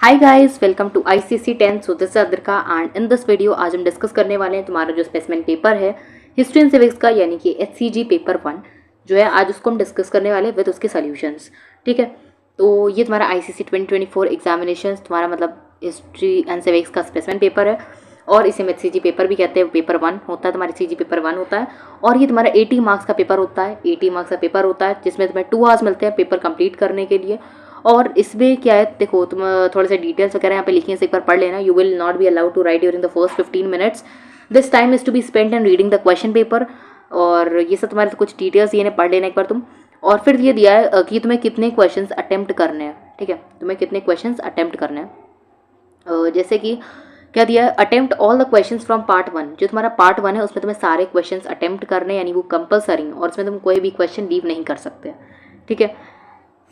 Hi guys, welcome to ICC 10। So this is Adrika and in this video आज हम discuss करने वाले हैं तुम्हारा जो स्पेसिमेन पेपर है हिस्ट्री एंड सिविक्स का, यानी कि एचसीजी पेपर 1 जो है आज उसको हम डिस्कस करने वाले हैं विद उसके सॉल्यूशंस। ठीक है, तो ये तुम्हारा आईसीसी 2024 एग्जामिनेशन तुम्हारा मतलब हिस्ट्री एंड सिविक्स का स्पेसिमेन पेपर है और इसे हम एचसीजी पेपर भी कहते हैं। पेपर 1 होता है तुम्हारा, एचसीजी पेपर 1 होता है और ये तुम्हारा 80 मार्क्स का पेपर होता है। 80 मार्क्स का पेपर होता है जिसमें तुम्हें 2 आवर्स मिलते हैं पेपर कंप्लीट करने के लिए। और इसमें क्या है, देखो तुम थोड़े से डिटेल्स वगैरह यहाँ पे लिखी हैं, एक बार पढ़ लेना। You will not be allowed to write during the first 15 minutes. This time is to be spent in reading the question paper. और ये सब तुम्हारे कुछ डिटेल्स ये पढ़ लेना एक बार तुम। और फिर ये दिया है कि तुम्हें कितने क्वेश्चंस अटेम्प्ट करने हैं। ठीक है, तुम्हें कितने क्वेश्चंस अटेम्प्ट करने हैं। जैसे कि क्या दिया है, attempt all the questions from part 1। जो तुम्हारा पार्ट 1 है उसमें तुम्हें सारे क्वेश्चंस अटेम्प्ट करने, यानी वो कंपलसरी और उसमें तुम कोई भी क्वेश्चन लीव नहीं कर सकते। ठीक है,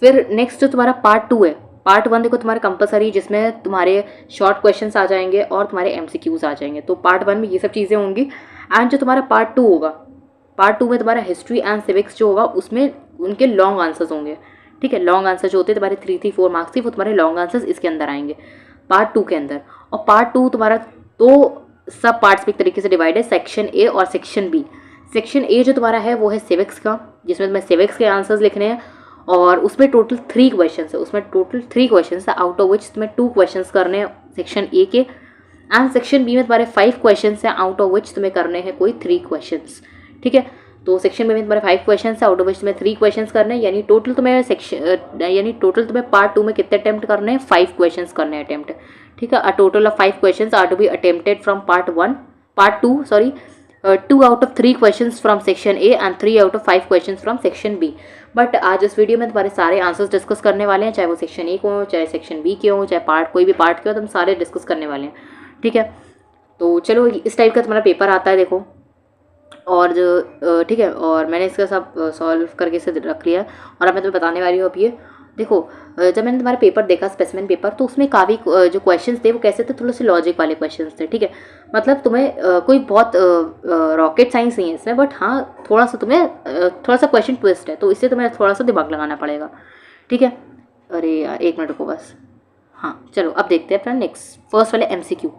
फिर नेक्स्ट जो तुम्हारा पार्ट 2 है, पार्ट 1 देखो तुम्हारा कंपलसरी जिसमें तुम्हारे शॉर्ट क्वेश्चंस आ जाएंगे और तुम्हारे एमसीक्यूज आ जाएंगे। तो पार्ट 1 में ये सब चीज़ें होंगी। एंड जो तुम्हारा पार्ट 2 होगा, पार्ट 2 में तुम्हारा हिस्ट्री एंड सिविक्स जो होगा उसमें उनके लॉन्ग आंसर्स होंगे। ठीक है, लॉन्ग आंसर जो होते हैं तुम्हारे 3-4 मार्क्स के, वो तुम्हारे लॉन्ग आंसर्स इसके अंदर आएंगे पार्ट 2 के अंदर। और पार्ट 2 तुम्हारा तो सब पार्ट्स में एक तरीके से डिवाइड है, सेक्शन ए और सेक्शन बी। सेक्शन ए जो तुम्हारा है वो है सिविक्स का, जिसमें तुम्हें सिविक्स के आंसर्स लिखने हैं और उसमें टोटल 3 क्वेश्चन है। उसमें टोटल 3 क्वेश्चन है, आउट ऑफ विच तुम्हें 2 क्वेश्चन करने हैं सेक्शन ए के। एंड सेक्शन बी में तुम्हारे 5 क्वेश्चन है, आउट ऑफ विच तुम्हें करने हैं कोई 3 क्वेश्चन। ठीक है, तो सेक्शन बी में तुम्हारे 5 क्वेश्चन है, आउट ऑफ विच तुम्हें 3 क्वेश्चन करने हैं। यानी टोटल तुम्हें पार्ट 2 में कितने अटेम्प्ट करने हैं, 5 क्वेश्चन करने हैं अटेम्प्ट। ठीक है, a total of 5 question are to be attempted from part 2 sorry 2 out of 3 question from section A and 3 out of 5 question from section B. But आज इस वीडियो में तुम्हारे सारे आंसर्स डिस्कस करने वाले हैं, चाहे वो सेक्शन ए के हो, चाहे सेक्शन बी के हो, चाहे पार्ट कोई भी पार्ट के हो, तो हम सारे डिस्कस करने वाले हैं। ठीक है, तो चलो इस टाइप का तुम्हारा पेपर आता है देखो। और जो ठीक है, और मैंने इसका सब सॉल्व करके इसे रख लिया और अब मैं तुम्हें बताने वाली हूँ। अब ये देखो, जब मैंने तुम्हारा पेपर देखा स्पेसिमेन पेपर, तो उसमें काफ़ी जो क्वेश्चंस थे वो कैसे थे, थोड़े से लॉजिक वाले क्वेश्चंस थे। ठीक है, मतलब तुम्हें कोई बहुत रॉकेट साइंस नहीं है इसमें, बट हाँ थोड़ा सा तुम्हें थोड़ा सा क्वेश्चन ट्विस्ट है, तो इससे तुम्हें थोड़ा सा दिमाग लगाना पड़ेगा। ठीक है, अरे यार 1 मिनट रुको बस। हाँ चलो अब देखते हैं अपना नेक्स्ट फर्स्ट वाले एमसीक्यू।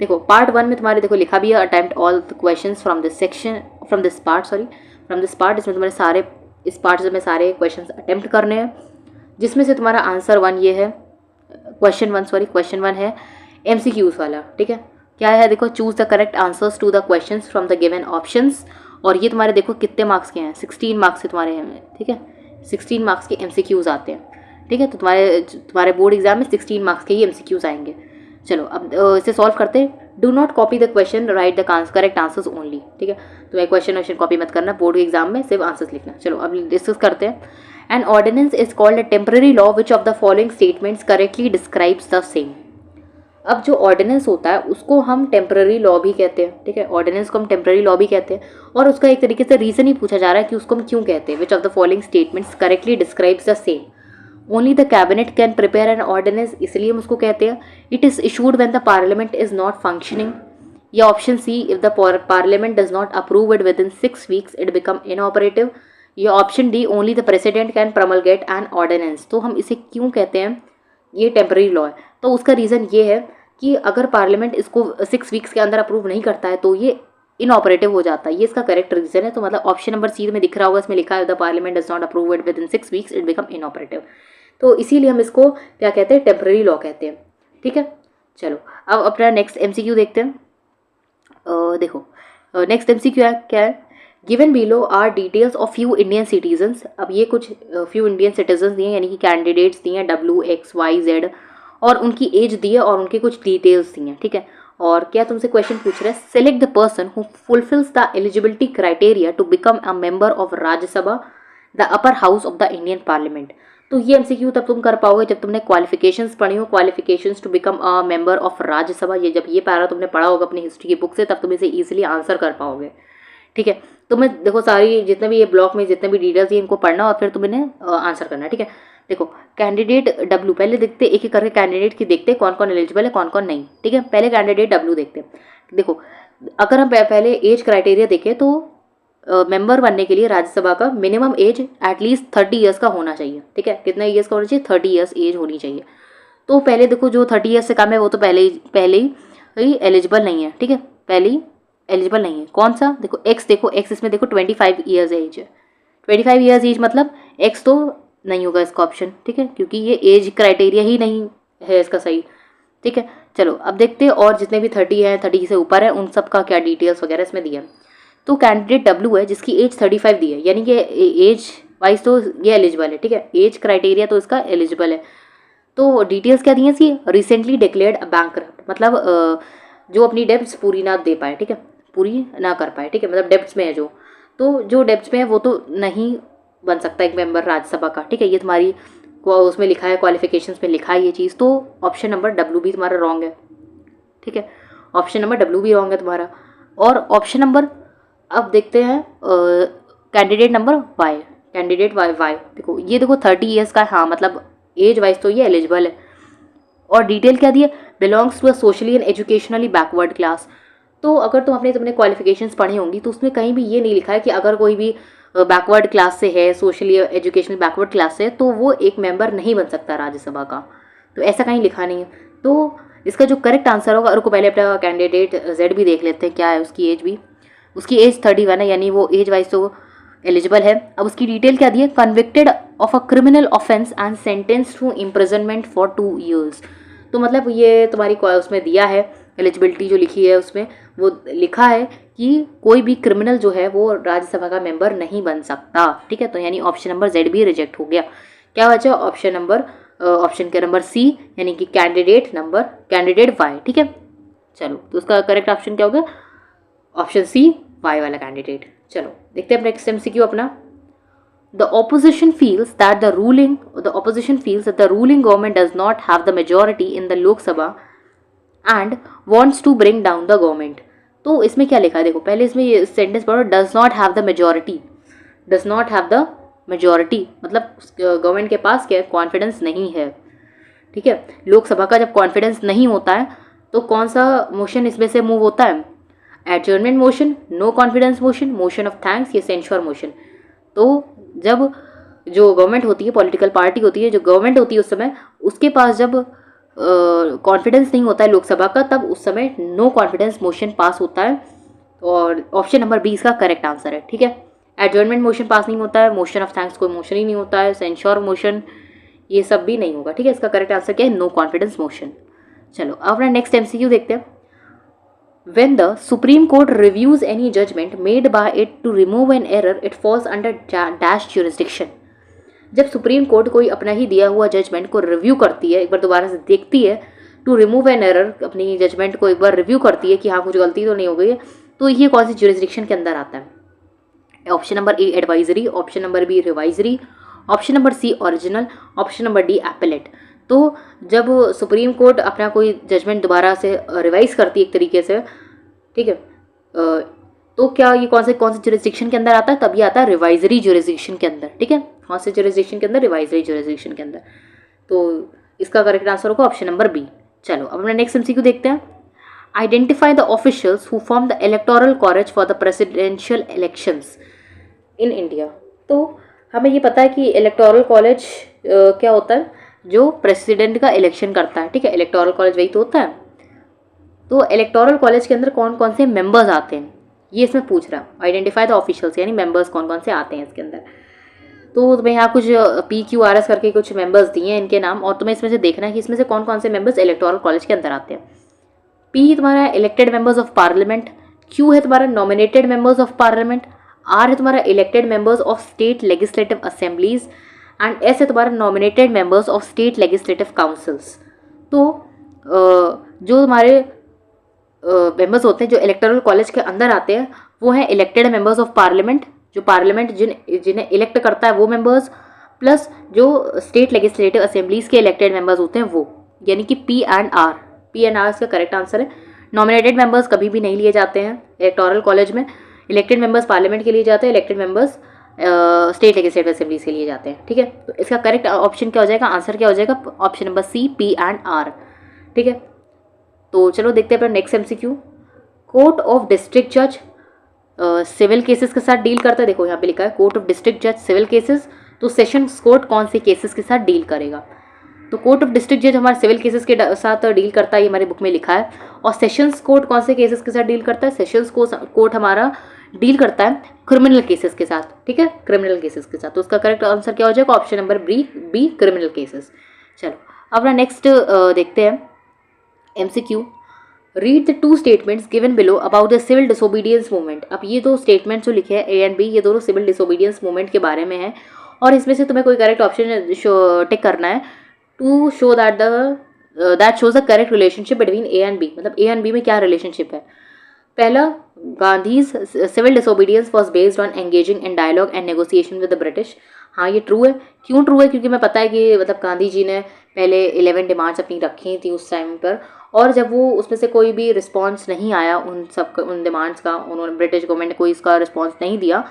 देखो पार्ट 1 में तुम्हारे देखो लिखा भी है, attempt all the questions from this section from this part. इसमें तुम्हारे सारे इस पार्ट से तुम्हें सारे क्वेश्चंस अटेम्प्ट करने हैं, जिसमें से तुम्हारा आंसर 1 ये है, क्वेश्चन 1 है एमसीक्यूज वाला। ठीक है, क्या है देखो, choose the correct answers to the questions from the given options. और ये तुम्हारे देखो कितने मार्क्स के हैं, 16 मार्क्स से तुम्हारे हैं। ठीक है, 16 मार्क्स के एमसीक्यूज आते हैं। ठीक है, तो तुम्हारे बोर्ड एग्जाम में 16 मार्क्स के ही एमसीक्यूज आएंगे। चलो अब इसे सॉल्व करते हैं। Do not copy the question, right the correct answers only. ठीक है, तो एक क्वेश्चन कॉपी मत करना, बोर्ड के एग्जाम में सिर्फ आंसर्स लिखना। चलो अब डिस्कस करते हैं। An ordinance is called a temporary law which of the following statements correctly describes the same. अब जो ऑर्डिनेंस होता है उसको हम टेम्पररी लॉ भी कहते हैं। ठीक है, ऑर्डिनेंस को हम टेम्पररी लॉ भी कहते हैं और उसका एक तरीके से रीजन ही पूछा जा रहा है कि उसको हम क्यों कहते हैं। Which of the following statements correctly describes the same. Only the cabinet can prepare an ordinance, इसलिए हम उसको कहते हैं। It is issued when the parliament is not functioning. या option C, if the parliament does not approve it within 6 weeks it become inoperative. या option D, only the president can promulgate an ordinance. तो हम इसे क्यों कहते हैं ये temporary law है, तो उसका रीज़न ये है कि अगर पार्लियामेंट इसको 6 वीक्स के अंदर अप्रूव नहीं करता है तो ये इनऑपरेटिव हो जाता है। ये इसका करेक्ट रीजन है। तो मतलब ऑप्शन नंबर सी में दिख रहा होगा, इसमें लिखा है the parliament does not approve it within 6 weeks it become inoperative. तो इसीलिए हम इसको क्या कहते हैं, टेम्पररी लॉ कहते हैं। ठीक है, चलो अब अपना नेक्स्ट एमसीक्यू देखते हैं। देखो नेक्स्ट एमसीक्यू क्या है, given below are details of few Indian citizens. अब ये कुछ फ्यू इंडियन सिटीजन्स दिए, यानी कि कैंडिडेट्स दिए हैं WXYZ, और उनकी एज दी है और उनकी कुछ डिटेल्स दी हैं। ठीक है, और क्या तुमसे क्वेश्चन पूछ रहे हैं, select the person who fulfils the eligibility criteria to become a member of Rajya Sabha the upper house of the Indian parliament. तो ये एमसीक्यू तब तुम कर पाओगे जब तुमने क्वालिफिकेशंस पढ़ी हो, qualifications to become a member of Rajya Sabha. ये जब ये पैरा तुमने पढ़ा होगा अपनी हिस्ट्री की बुक से, तब तुम इसे इजीली आंसर कर पाओगे। ठीक है, तुम्हें देखो सारी जितने भी ये ब्लॉक में जितने भी डिटेल्स है इनको पढ़ना और फिर तुम इन्हें आंसर करना है। ठीक है, देखो कैंडिडेट W पहले देखते, एक एक करके कैंडिडेट की देखते कौन कौन एलिजिबल है कौन कौन नहीं। ठीक है, पहले कैंडिडेट W देखते। देखो अगर हम पहले एज क्राइटेरिया देखें तो मेंबर बनने के लिए राज्यसभा का मिनिमम एज एटलीस्ट 30 ईयर्स का होना चाहिए। ठीक है, कितना ईयर्स का होना चाहिए, 30 ईयर्स एज होनी चाहिए। तो पहले देखो जो 30 ईयर्स से कम है वो तो पहले ही एलिजिबल नहीं है, ठीक है, पहले ही एलिजिबल नहीं है। कौन सा, देखो एक्स, देखो एक्स इसमें देखो 25 ईयर्स एज है, 25 ईयर्स एज मतलब एक्स तो नहीं होगा इसका ऑप्शन, ठीक है, क्योंकि ये एज क्राइटेरिया ही नहीं है इसका सही, ठीक है। चलो अब देखते हैं और जितने भी 30 हैं, 30 से ऊपर है, उन सब का क्या डिटेल्स वगैरह इसमें दिया है। तो कैंडिडेट डब्ल्यू है जिसकी एज 35 दी है, यानी कि एज वाइज तो ये एलिजिबल है, ठीक है, एज क्राइटेरिया तो इसका एलिजिबल है। तो डिटेल्स क्या दी है इसकी, रिसेंटली डिक्लेयर्ड बैंकरप्ट, मतलब जो अपनी डेब्ट्स पूरी ना दे पाए, ठीक है, पूरी ना कर पाए, ठीक है, मतलब डेब्ट्स में है तो जो डेब्ट्स में है वो तो नहीं बन सकता एक मेंबर राज्यसभा का, ठीक है। ये तुम्हारी उसमें लिखा है, क्वालिफिकेशंस में लिखा है ये चीज़, तो ऑप्शन नंबर डब्ल्यू भी तुम्हारा रॉन्ग है, ठीक है, ऑप्शन नंबर डब्ल्यू भी रॉन्ग है तुम्हारा। और ऑप्शन नंबर, अब देखते हैं candidate number Y, candidate Y देखो ये देखो 30 ईयर्स का है, हाँ मतलब एज वाइज तो ये एलिजिबल है। और डिटेल क्या दी है, belongs to a socially and educationally backward class. तो अगर तुमने क्वालिफिकेशंस पढ़ी होंगी तो उसमें कहीं भी ये नहीं लिखा है कि अगर कोई भी बैकवर्ड क्लास से है, सोशली एजुकेशनल बैकवर्ड क्लास से है, तो वो एक मेंबर नहीं बन सकता राज्यसभा का, तो ऐसा कहीं लिखा नहीं है। तो इसका जो करेक्ट आंसर होगा, और को पहले अपना कैंडिडेट जेड भी देख लेते हैं क्या है उसकी एज भी, उसकी एज 31 है, यानी वो एज वाइज तो एलिजिबल है। अब उसकी डिटेल क्या दी है, convicted of a criminal offence and sentence to imprisonment for 2 years. तो मतलब ये तुम्हारी उसमें दिया है, एलिजिबिलिटी जो लिखी है उसमें वो लिखा है कि कोई भी क्रिमिनल जो है वो राज्यसभा का मेंबर नहीं बन सकता, ठीक है। तो यानी ऑप्शन नंबर जेड भी रिजेक्ट हो गया। क्या बचा ऑप्शन के नंबर सी, यानी कि कैंडिडेट वाई, ठीक है। चलो तो उसका करेक्ट ऑप्शन क्या होगा, ऑप्शन सी वाई वाला कैंडिडेट। चलो देखते हैं नेक्स्ट एमसीक्यू अपना। The opposition feels that the ruling government does not have the majority in the Lok Sabha and wants to bring down the government. तो इसमें क्या लिखा है, देखो पहले इसमें ये सेंटेंस पढ़ो, does not have the majority, does not have the majority मतलब गवर्नमेंट के पास क्या कॉन्फिडेंस नहीं है, ठीक है। लोकसभा का जब कॉन्फिडेंस नहीं होता है तो कौन सा मोशन इसमें से मूव होता है, adjournment motion, no confidence motion, motion of thanks, या सेंश्योर मोशन। तो जब जो गवर्नमेंट होती है, पॉलिटिकल पार्टी होती है, जो गवर्नमेंट होती है उस समय उसके पास जब कॉन्फिडेंस नहीं होता है लोकसभा का, तब उस समय नो कॉन्फिडेंस मोशन पास होता है। और ऑप्शन नंबर 20 का करेक्ट आंसर है, ठीक है। एडजर्नमेंट मोशन पास नहीं होता है, मोशन ऑफ थैंक्स कोई मोशन ही नहीं होता है, सेंश्योर मोशन ये सब भी नहीं होगा, ठीक है। इसका करेक्ट आंसर क्या है, नो कॉन्फिडेंस मोशन। चलो अब अपना नेक्स्ट एमसीक्यू देखते हैं। When the Supreme Court reviews any judgment made by it to remove an error, it falls under dash jurisdiction. जब सुप्रीम कोर्ट कोई अपना ही दिया हुआ जजमेंट को रिव्यू करती है, एक बार दोबारा से देखती है, टू रिमूव एन एरर, अपनी जजमेंट को एक बार रिव्यू करती है कि हाँ कुछ गलती तो नहीं हो गई है, तो ये कौन सी जुरिस्डिक्शन के अंदर आता है। Option number A advisory, option number B revisory, option number C original, option number D appellate. तो जब सुप्रीम कोर्ट अपना कोई जजमेंट दोबारा से रिवाइज करती है एक तरीके से, ठीक है, तो क्या ये कौन से जुरिस्डिक्शन के अंदर आता है, तब ये आता है रिवाइजरी जुरिस्डिक्शन के अंदर, ठीक है। कौन से जुरिस्डिक्शन के अंदर, रिवाइजरी जुरिस्डिक्शन के अंदर। तो इसका करेक्ट आंसर होगा ऑप्शन नंबर बी। चलो अब अपना नेक्स्ट एमसीक्यू देखते हैं। Identify the officials who form the electoral college for the presidential elections in India. तो हमें ये पता है कि इलेक्टोरल कॉलेज क्या होता है, जो प्रेसिडेंट का इलेक्शन करता है, ठीक है, इलेक्टोरल कॉलेज वही तो होता है। तो इलेक्टोरल कॉलेज के अंदर कौन कौन से मेंबर्स आते हैं, ये इसमें पूछ रहा है। आइडेंटिफाई द ऑफिशियल्स यानी मेंबर्स कौन कौन से आते हैं इसके अंदर। तो तुम्हें यहाँ कुछ PQRS करके कुछ मेंबर्स दिए हैं इनके नाम, और तुम्हें इसमें से देखना है कि इसमें से कौन कौन से मेंबर्स इलेक्टोरल कॉलेज के अंदर आते हैं। P तुम्हारा elected members of parliament, Q है तुम्हारा nominated members of parliament, R है तुम्हारा elected members of state legislative assemblies, and S है तुम्हारा nominated members of state legislative councils. तो जो हमारे मेंबर्स होते हैं जो इलेक्टोरल कॉलेज के अंदर आते हैं वो हैं इलेक्टेड मेंबर्स ऑफ पार्लियामेंट, जो पार्लियामेंट जिन्हें इलेक्ट करता है वो मेंबर्स, प्लस जो स्टेट लेजिस्लेटिव असेंबलीज के इलेक्टेड मेंबर्स होते हैं वो, यानी कि P एंड R इसका करेक्ट आंसर है। नॉमिनेटेड मेंबर्स कभी भी नहीं लिए जाते हैं इलेक्टोरल कॉलेज में, इलेक्टेड मेंबर्स पार्लियामेंट के लिए जाते हैं, elected members state legislative assemblies के लिए जाते हैं, ठीक है। तो इसका करेक्ट ऑप्शन क्या हो जाएगा, आंसर क्या हो जाएगा, option number C P and R, ठीक है। तो चलो देखते हैं अपना next MCQ. Court of district जज सिविल केसेस के साथ डील करता है। देखो यहाँ पे लिखा है कोर्ट ऑफ डिस्ट्रिक्ट जज सिविल केसेस, तो सेशंस कोर्ट कौन से केसेस के साथ डील करेगा। तो कोर्ट ऑफ डिस्ट्रिक्ट जज हमारे सिविल केसेस के साथ डील करता है, ये हमारी बुक में लिखा है। और सेशंस कोर्ट कौन से केसेस के साथ डील करता है? सेशंस कोर्ट हमारा डील करता है क्रिमिनल केसेस के साथ, ठीक है, क्रिमिनल केसेस के साथ। तो उसका करेक्ट आंसर क्या हो जाएगा? Option number B criminal cases. चलो अपना नेक्स्ट देखते हैं MCQ। Read the 2 statements given below about the civil disobedience movement. अब ये 2 स्टेटमेंट जो लिखे हैं A एंड B, ये दोनों सिविल डिसोबीडियंस मूवमेंट के बारे में है और इसमें से तुम्हें कोई करेक्ट ऑप्शन टिक करना है to show that shows the correct relationship between A and B। मतलब A एंड B में क्या रिलेशनशिप है? पहला, Gandhi's civil disobedience was based on engaging in dialogue and negotiation with the British. हाँ ये true है। क्यों ट्रू है? क्योंकि मैं पता है कि मतलब गांधी जी ने पहले 11 डिमांड्स अपनी रखी थी उस टाइम पर, और जब वो उसमें से कोई भी रिस्पॉन्स नहीं आया उन डिमांड्स का, उन्होंने ब्रिटिश गवर्नमेंट ने कोई इसका रिस्पॉन्स नहीं दिया,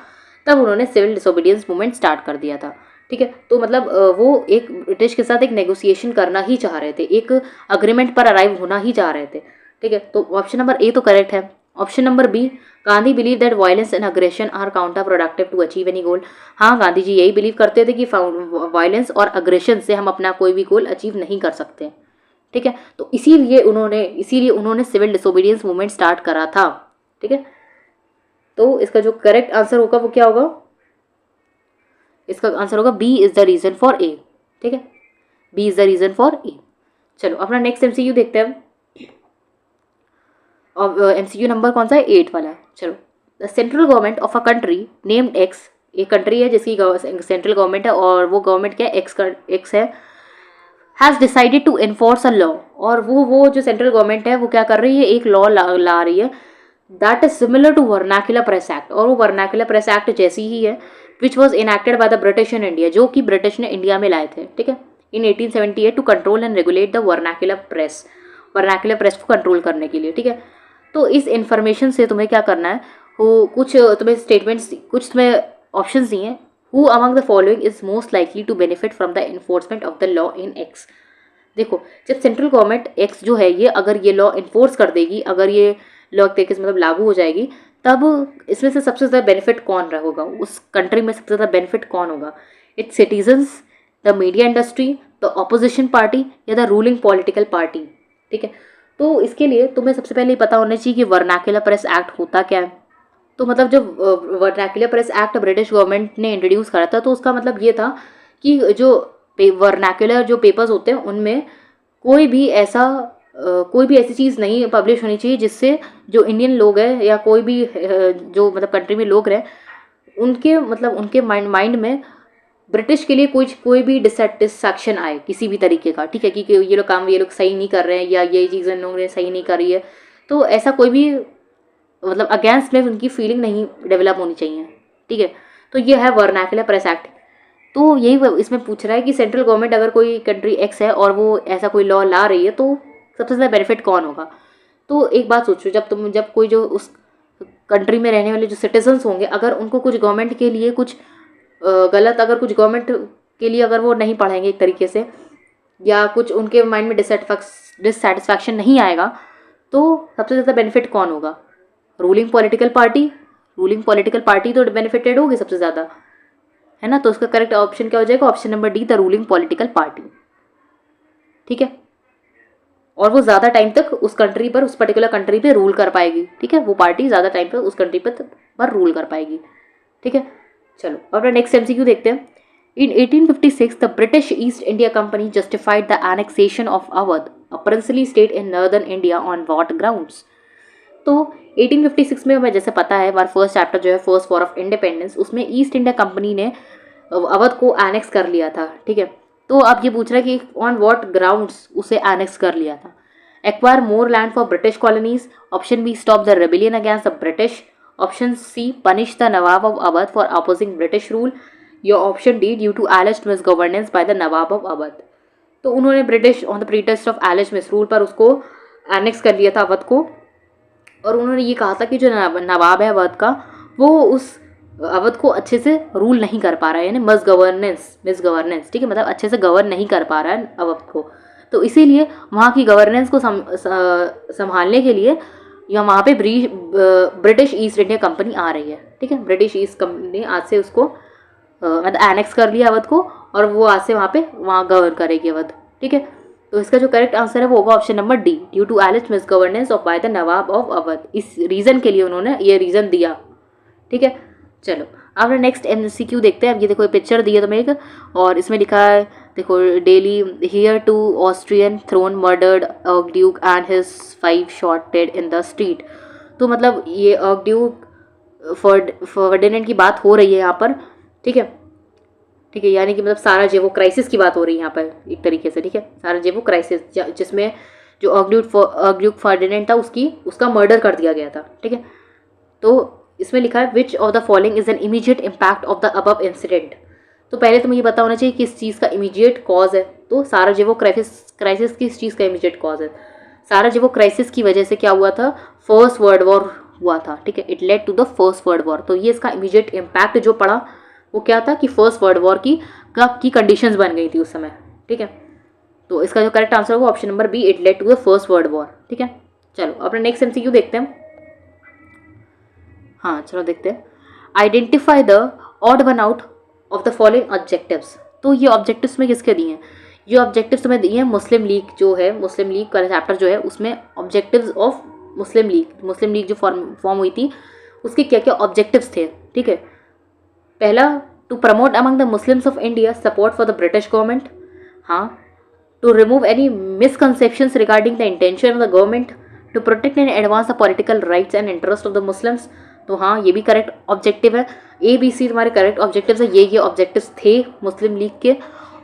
तब उन्होंने सिविल डिसोबीडियंस मूवमेंट स्टार्ट कर दिया था, ठीक है। तो मतलब वो एक ब्रिटिश के साथ एक नेगोशिएशन करना ही चाह रहे थे, एक अग्रीमेंट पर अराइव होना ही चाह रहे थे, ठीक है। तो ऑप्शन नंबर ए तो करेक्ट है। Option number B, Gandhi believe that violence and aggression are counter productive to achieve any goal. हाँ, गांधी जी यही बिलीव करते थे कि वायलेंस और अग्रेशन से हम अपना कोई भी गोल अचीव नहीं कर सकते, ठीक है। तो इसीलिए उन्होंने सिविल डिसोबीडियंस मूवमेंट स्टार्ट करा था, ठीक है। तो इसका जो करेक्ट आंसर होगा वो क्या होगा? इसका आंसर होगा B is the reason for A, ठीक है, B is the reason for A. चलो अपना नेक्स्ट MCQ देखते हैं। और MCQ नंबर कौन सा है? 8 वाला है। चलो, the central government of a country named x, एक कंट्री है जिसकी सेंट्रल गवर्नमेंट है और वो गवर्नमेंट क्या है? एक्स है, has decided to enforce a law. और वो जो सेंट्रल गवर्नमेंट है वो क्या कर रही है? एक लॉ ला रही है that is similar to vernacular press act, और वो वर्नाक्युलर प्रेस एक्ट जैसी ही है which was enacted by the British in India, जो कि ब्रिटिश ने इंडिया में लाए थे, ठीक है, in 1878 to control and regulate the vernacular press को कंट्रोल करने के लिए, ठीक है। तो इस इन्फॉर्मेशन से तुम्हें क्या करना है? वो कुछ तुम्हें स्टेटमेंट्स, कुछ तुम्हें ऑप्शंस दिए हैं। Who among the following is most likely to benefit from the enforcement of the law in X. देखो, जब सेंट्रल गवर्नमेंट एक्स जो है ये अगर ये लॉ इन्फोर्स कर देगी, अगर ये लॉ एक तरीके से मतलब लागू हो जाएगी, तब इसमें से सबसे ज़्यादा बेनिफिट कौन होगा? उस कंट्री में सबसे ज़्यादा बेनिफिट कौन होगा? It's citizens, the media industry, the opposition party या द रूलिंग पॉलिटिकल पार्टी, ठीक है। तो इसके लिए तुम्हें सबसे पहले पता होना चाहिए कि वर्नाक्युलर प्रेस एक्ट होता क्या है। तो मतलब जब vernacular press act British government ने इंट्रोड्यूस करा था, तो उसका मतलब ये था कि जो वर्नाक्युलर जो पेपर्स होते हैं उनमें कोई भी ऐसी चीज़ नहीं पब्लिश होनी चाहिए जिससे जो इंडियन लोग हैं या कोई भी जो मतलब कंट्री में लोग रहे, उनके माइंड में ब्रिटिश के लिए कोई भी डिससेटिस्फैक्शन आए किसी भी तरीके का, ठीक है, कि ये लोग सही नहीं कर रहे हैं या ये चीज़ इन लोगों ने सही नहीं करी है, तो ऐसा कोई भी मतलब अगेंस्ट में उनकी फीलिंग नहीं डेवलप होनी चाहिए, ठीक है। तो ये है वर्नाक्युलर प्रेस एक्ट। तो यही इसमें पूछ रहा है कि सेंट्रल गवर्नमेंट अगर कोई कंट्री एक्स है और वो ऐसा कोई लॉ ला रही है तो सबसे ज़्यादा बेनिफिट कौन होगा? तो एक बात सोचो, जब कोई जो उस कंट्री में रहने वाले जो सिटीजन्स होंगे, अगर उनको कुछ गवर्नमेंट के लिए कुछ गलत, अगर कुछ गवर्नमेंट के लिए अगर वो नहीं पढ़ेंगे एक तरीके से, या कुछ उनके माइंड में डिससेटिस्फैक्शन नहीं आएगा, तो सबसे ज़्यादा बेनिफिट कौन होगा? रूलिंग पॉलिटिकल पार्टी तो बेनिफिटेड होगी सबसे ज़्यादा, है ना। तो उसका करेक्ट ऑप्शन क्या हो जाएगा? Option number D, the ruling political party, ठीक है। और वो ज़्यादा टाइम तक उस पर्टिकुलर कंट्री पे रूल कर पाएगी, ठीक है। वो पार्टी ज़्यादा टाइम पे उस कंट्री पर रूल कर पाएगी, ठीक है। चलो अब नेक्स्ट MCQ देखते हैं। इन 1856 the British east India company justified the annexation of Awadh, a princely state in northern India, on what grounds? तो 1856 में हमें जैसे पता है, हमारा फर्स्ट चैप्टर जो है फर्स्ट वॉर ऑफ इंडिपेंडेंस, उसमें ईस्ट इंडिया कंपनी ने अवध को एनेक्स कर लिया था, ठीक है। तो आप ये पूछ रहे हैं कि ऑन व्हाट ग्राउंड्स उसे एनेक्स कर लिया था? Acquire more land for British colonies, option B stop the rebellion against the British, option C punish the nawab of Awadh for opposing British rule, या option D due to alleged misgovernance by the nawab of Awadh. तो उन्होंने British on the pretext of alleged misrule पर उसको annex कर लिया था अवध को, और उन्होंने ये कहा था कि जो नवाब है अवध का, वो उस अवध को अच्छे से रूल नहीं कर पा रहा है, यानी मिसगवर्नेंस, ठीक है, मतलब अच्छे से गवर्न नहीं कर पा रहा है अवध को। तो इसीलिए वहाँ की गवर्नेंस को संभालने के लिए या वहाँ पे ब्रिटिश ईस्ट इंडिया कंपनी आ रही है, ठीक है। ब्रिटिश ईस्ट कंपनी आज से उसको मतलब एनेक्स कर लिया अवध को, और वो आज से वहाँ गवर्न करेगी अवध, ठीक है, तो इसका जो करेक्ट आंसर है वो होगा option number D, due to alleged misgovernance of by the nawab of Awadh. इस रीज़न के लिए उन्होंने ये रीज़न दिया। ठीक है, चलो अब नेक्स्ट MCQ देखते हैं। अब ये देखो, ये पिक्चर दी है तुम्हें एक, और इसमें लिखा है देखो, daily here to Austrian throne murdered archduke and his 5 shotted in the street. तो मतलब ये अर्कड्यूक फर्डिनेंड की बात हो रही है यहाँ पर। ठीक है, ठीक है, यानी कि मतलब साराजेवो क्राइसिस की बात हो रही है यहाँ पर एक तरीके से। ठीक है, साराजेवो क्राइसिस, जिसमें जो अर्कड्यूक फर्डिनेंड था उसका मर्डर कर दिया गया था। ठीक है, तो इसमें लिखा है विच of the following is an immediate impact of the above incident. तो पहले तुम्हें ये पता होना चाहिए किस चीज़ का इमीडिएट कॉज है। तो साराजेवो क्राइसिस किस चीज़ का इमीडिएट कॉज है? साराजेवो क्राइसिस की वजह से क्या हुआ था? फर्स्ट वर्ल्ड वॉर हुआ था। ठीक है, it led to the first world war. तो ये इसका इमीडिएट इम्पैक्ट जो पड़ा वो क्या था कि फर्स्ट वर्ल्ड वॉर की कंडीशंस बन गई थी उस समय। ठीक है, तो इसका जो करेक्ट आंसर होगा option number B, it led to the first world war. ठीक है, चलो अपने नेक्स्ट MCQ देखते हैं। हाँ चलो देखते हैं। Identify the odd one out of the following objectives. तो ये ऑब्जेक्टिव्स में किसके दिए हैं? ये ऑब्जेक्टिव्स तुम्हें दिए हैं मुस्लिम लीग जो है, मुस्लिम लीग का चैप्टर जो है उसमें ऑब्जेक्टिव्स ऑफ मुस्लिम लीग जो फॉर्म हुई थी उसके क्या क्या ऑब्जेक्टिव्स थे। ठीक है, पहला, to promote among the Muslims of India support for the British government. हाँ, to remove any misconceptions regarding the intention of the government, to protect and advance the political rights and interest of the Muslims. तो हाँ, ये भी correct objective है। ABC तुम्हारे correct objectives है, ये objectives थे मुस्लिम लीग के।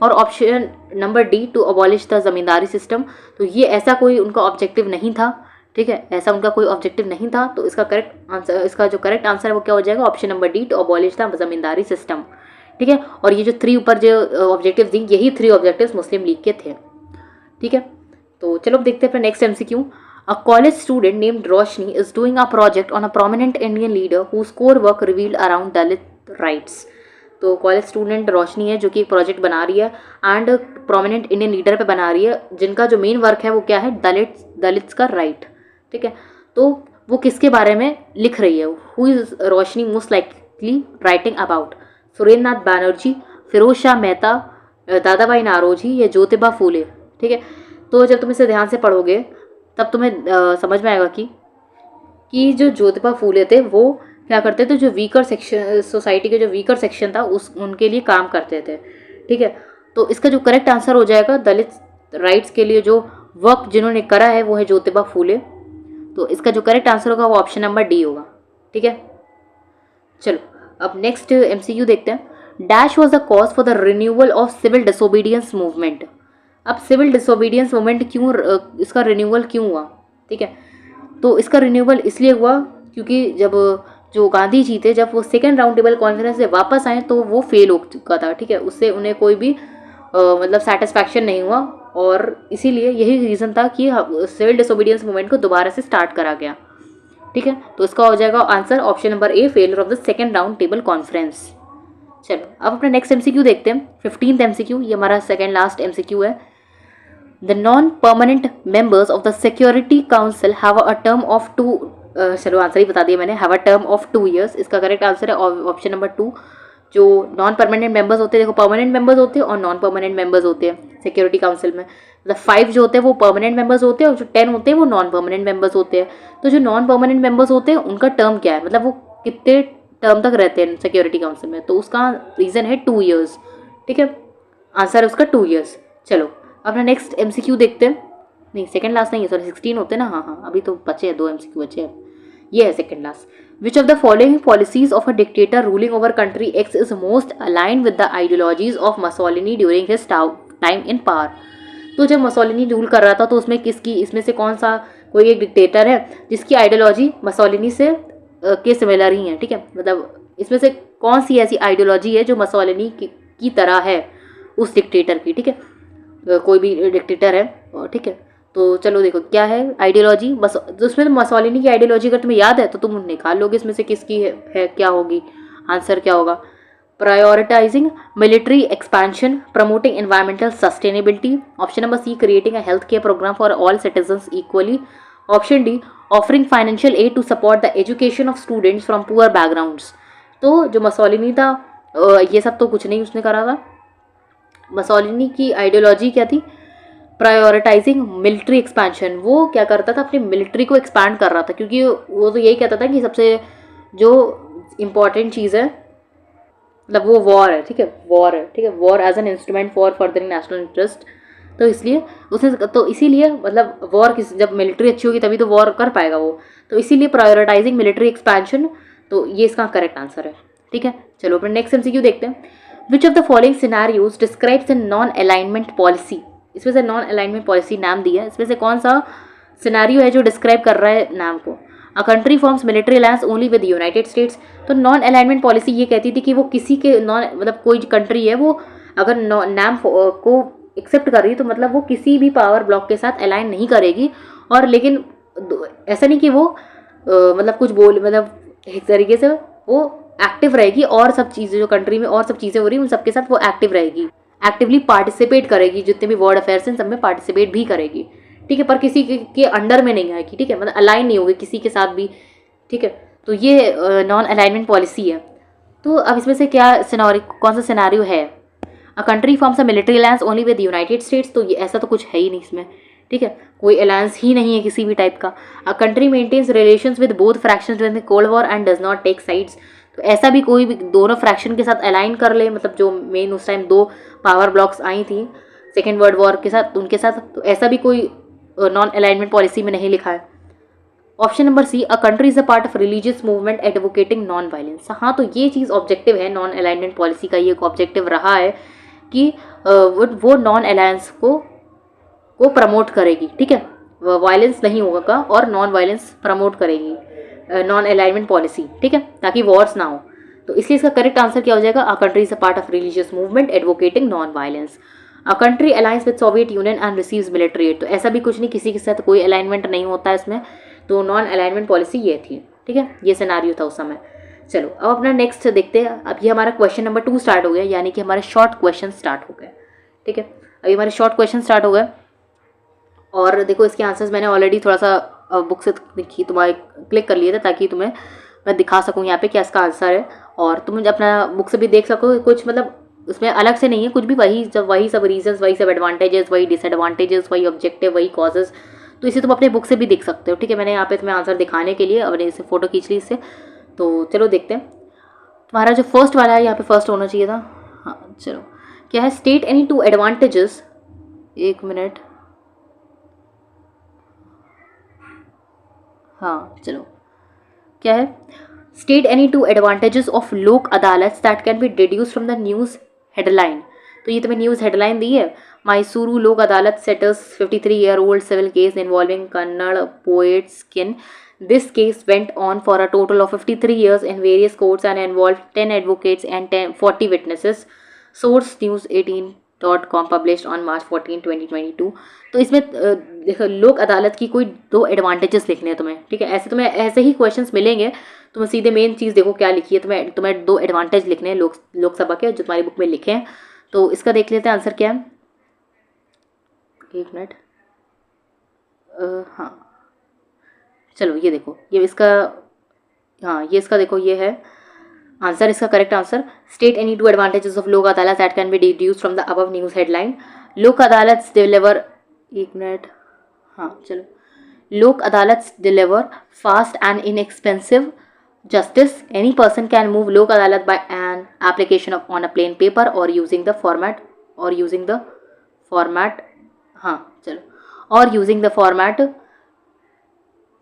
और option number D, to abolish the zamindari system. तो ये ऐसा कोई उनका ऑब्जेक्टिव नहीं था। ठीक है, ऐसा उनका कोई ऑब्जेक्टिव नहीं था। तो इसका जो करेक्ट आंसर है वो क्या हो जाएगा? Option number D, to abolish the zamindari system. ठीक है, और ये जो 3 ऊपर जो ऑब्जेक्टिव दी, यही 3 ऑब्जेक्टिव्स मुस्लिम लीग के थे। ठीक है, तो चलो अब देखते हैं अपना next MCQ। A college student named Roshni is doing a project on a prominent Indian leader whose core work revealed around Dalit rights. तो कॉलेज स्टूडेंट रोशनी है जो कि एक प्रोजेक्ट बना रही है एंड प्रोमिनेंट इंडियन लीडर पे बना रही है, जिनका जो मेन वर्क है वो क्या है? दलित्स का राइट। ठीक है, तो वो किसके बारे में लिख रही है? Who is Roshni most likely writing about? Surendra Nath Banerjee, Firoz Shah Mehta, Dada Bhai Naoroji या ज्योतिबा फूले। ठीक है, तो जब तुम इसे ध्यान से पढ़ोगे तब तुम्हें समझ में आएगा कि जो ज्योतिबा फूले थे वो क्या करते थे? जो वीकर सेक्शन, सोसाइटी के जो वीकर सेक्शन था उनके लिए काम करते थे। ठीक है, तो इसका जो करेक्ट आंसर हो जाएगा, दलित राइट्स के लिए जो वर्क जिन्होंने करा है वो है ज्योतिबा फूले। तो इसका जो करेक्ट आंसर होगा वो ऑप्शन नंबर डी होगा। ठीक है, चलो अब नेक्स्ट MCQ देखते हैं। Dash was the cause for the renewal of civil disobedience movement. अब सिविल डिसोबीडियंस मूवमेंट क्यों, इसका रिन्यूअल क्यों हुआ? ठीक है, तो इसका रिन्यूअल इसलिए हुआ क्योंकि जब जो गांधी जी थे, जब वो सेकेंड राउंड टेबल कॉन्फ्रेंस से वापस आए तो वो फेल हो चुका था। ठीक है, उससे उन्हें कोई भी मतलब सेटिस्फैक्शन नहीं हुआ, और इसीलिए यही रीज़न था कि सिविल डिसोबीडियंस मूवमेंट को दोबारा से स्टार्ट करा गया। ठीक है, तो इसका हो जाएगा answer option number A, failure of the second round table conference. चलो अब अपना नेक्स्ट MCQ देखते हैं। 15th MCQ, ये हमारा सेकेंड लास्ट MCQ है। The non-permanent members of the Security Council have a term of 2 चलो आंसर ही बता दिया मैंने, have a term of 2 years। इसका करेक्ट आंसर है ऑप्शन नंबर 2। जो नॉन परमानेंट मेंबर्स होते हैं, देखो परमानेंट मेंबर्स होते हैं और नॉन परमानेंट मेंबर्स होते हैं सिक्योरिटी काउंसिल में। मतलब 5 जो होते हैं वो परमानेंट मेंबर्स होते हैं और जो 10 होते हैं वो नॉन परमानेंट मेंबर्स होते हैं। तो जो नॉन परमानेंट मेंबर्स होते हैं उनका टर्म क्या है, मतलब वो कितने टर्म तक रहते हैं सिक्योरिटी काउंसिल में? तो उसका रीज़न है 2 years। ठीक है, आंसर है उसका 2 years। चलो अपना नेक्स्ट MCQ देखते हैं। नहीं सेकंड लास्ट नहीं है, सॉरी 16 होते हैं ना। हाँ, अभी तो बचे हैं 2 MCQ बचे हैं, ये है second last. Which of the following policies of a dictator ruling over country X is most aligned with the ideologies of Mussolini during his time in power. तो जब मसोलिनी रूल कर रहा था तो इसमें से कौन सा कोई एक डिक्टेटर है जिसकी आइडियोलॉजी मसोलिनी से के सिमिलर ही है? ठीक है, मतलब इसमें से कौन सी ऐसी आइडियोलॉजी है जो मसोलिनी की तरह है उस डिक्टेटर की? ठीक है, कोई भी डिक्टेटर है। ठीक है, तो चलो देखो क्या है आइडियोलॉजी, बस तो उसमें तो मसोलिनी की आइडियोलॉजी अगर तुम्हें याद है तो तुम निकाल लोगे इसमें से किसकी है क्या होगी, आंसर क्या होगा? Prioritizing military expansion, promoting environmental sustainability, option number C creating a health care program for all citizens equally, option D offering financial aid to support the education of students from poor backgrounds. तो जो मसोलिनी था ये सब तो कुछ नहीं उसने करा था। मसोलिनी की आइडियोलॉजी क्या थी प्रायोरिटाइजिंग मिलिट्री एक्सपेंशन, वो क्या करता था, अपनी मिलिट्री को एक्सपैंड कर रहा था, क्योंकि वो तो यही कहता था कि सबसे जो इम्पॉर्टेंट चीज़ है मतलब वो वॉर है, ठीक है, वॉर है, ठीक है, war as an instrument for furthering national interest. तो इसलिए उसने तो इसीलिए मतलब वॉर किस, जब मिलिट्री अच्छी होगी तभी तो वॉर कर पाएगा वो, तो इसीलिए प्रायोरिटाइजिंग मिलिट्री एक्सपेंशन, तो ये इसका करेक्ट आंसर है, ठीक है। चलो अपने नेक्स्ट एमसीक्यू देखते हैं। Which of the following scenarios describes a non alignment policy, इसमें से नॉन अलाइनमेंट पॉलिसी नाम दिया है, इसमें से कौन सा सिनेरियो है जो डिस्क्राइब कर रहा है नाम को। A country forms military alliance only with United states, तो नॉन अलाइनमेंट पॉलिसी ये कहती थी कि वो किसी के नॉन मतलब कोई कंट्री है वो अगर नाम को एक्सेप्ट कर रही है तो मतलब वो किसी भी पावर ब्लॉक के साथ अलाइन नहीं करेगी, और लेकिन ऐसा नहीं कि वो मतलब कुछ बोल मतलब एक तरीके से वो एक्टिव रहेगी, और सब चीज़ें जो कंट्री में और सब चीज़ें हो रही हैं उन सबके साथ वो एक्टिव रहेगी, एक्टिवली पार्टिसिपेट करेगी, जितने भी वर्ल्ड अफेयर्स हैं सब में पार्टिसिपेट भी करेगी, ठीक है, पर किसी के अंडर में नहीं आएगी, ठीक है, मतलब अलाइन नहीं होगी किसी के साथ भी, ठीक है। तो ये नॉन अलाइनमेंट पॉलिसी है। तो अब इसमें से क्या कौन सा सिनेरियो है। A country forms a military alliance only with United states, तो ये ऐसा तो कुछ है ही नहीं इसमें, ठीक है, कोई अलायंस ही नहीं है किसी भी टाइप का। A country maintains relations with both fractions during the cold war and does not take sides, तो ऐसा भी कोई भी दोनों फ्रैक्शन के साथ अलाइन कर ले, मतलब जो मेन उस टाइम दो पावर ब्लॉक्स आई थी सेकेंड वर्ल्ड वॉर के साथ उनके साथ, तो ऐसा भी कोई नॉन अलाइनमेंट पॉलिसी में नहीं लिखा है। Option number C, a country is a part of religious movement advocating non violence, हाँ तो ये चीज़ ऑब्जेक्टिव है, नॉन अलाइनमेंट पॉलिसी का ये ऑब्जेक्टिव रहा है कि वो नॉन अलायंस को प्रमोट करेगी, ठीक है, वायलेंस नहीं होगा और नॉन वायलेंस प्रमोट करेगी नॉन अलाइनमेंट पॉलिसी, ठीक है, ताकि वॉर्स ना हो। तो इसलिए इसका करेक्ट आंसर क्या हो जाएगा, अ country is a part of religious movement advocating non violence. A country aligns with Soviet union and receives military add, तो ऐसा भी कुछ नहीं, किसी के साथ कोई अलाइनमेंट नहीं होता है इसमें, तो नॉन अलाइनमेंट पॉलिसी ये थी, ठीक है, ये सिनेरियो था उस समय। चलो अब अपना नेक्स्ट देखते हैं। अब ये हमारा क्वेश्चन नंबर 2 स्टार्ट हो गया, यानी कि हमारे शॉर्ट क्वेश्चन स्टार्ट हो गए, ठीक है, अभी हमारे शॉर्ट क्वेश्चन स्टार्ट हो गए। और देखो इसके आंसर्स मैंने ऑलरेडी थोड़ा सा बुक से तुम्हारे क्लिक कर लिए थे, ताकि तुम्हें मैं दिखा सकूँ यहाँ पे क्या इसका आंसर है, और तुम अपना बुक से भी देख सको, कुछ मतलब उसमें अलग से नहीं है कुछ भी, वही सब रीजंस, वही सब एडवांटेजेस, वही डिसएडवांटेजेस, वही ऑब्जेक्टिव, वही कॉजेज, तो इसे तुम अपने बुक से भी देख सकते हो, ठीक है। मैंने यहाँ पे तुम्हें आंसर दिखाने के लिए अपने इसे फ़ोटो खींच ली इससे। तो चलो देखते हैं, तुम्हारा जो फर्स्ट वाला है यहाँ पे फर्स्ट होना चाहिए था, हाँ चलो, क्या है, स्टेट एनी टू एडवांटेजेस, एक मिनट, हाँ चलो, क्या है, state any two advantages of लोक अदालत that can be deduce from the news headline, तो ये तुम्हें न्यूज़ हेडलाइन दी है, Mysuru Lok Adalat settles 53-year-old civil case involving Kannada poet skin, this case went on for a total of 53 years in various courts and involve 10 advocates and 40 witnesses, source news18.com published on March 14, 2022। तो इसमें देखो लोक अदालत की कोई 2 advantages लिखने हैं तुम्हें, ठीक है, ऐसे तुम्हें ऐसे ही क्वेश्चंस मिलेंगे, तुम्हें सीधे मेन चीज़ देखो क्या लिखी है, तुम्हें 2 एडवांटेज लिखने हैं लोकसभा के, जो तुम्हारी बुक में लिखे हैं। तो इसका देख लेते हैं आंसर क्या है, एक मिनट, हाँ चलो ये देखो, ये इसका, हाँ ये इसका देखो, ये है आंसर, इसका correct answer, state any 2 advantages of लोक अदालत that can be deduced from the above news headline, लोक अदालत डिलीवर, एक मिनट, हाँ चलो, लोक अदालत deliver fast and inexpensive justice, any person can move lok adalat by an application on a plain paper or using the format हाँ चलो, और using the format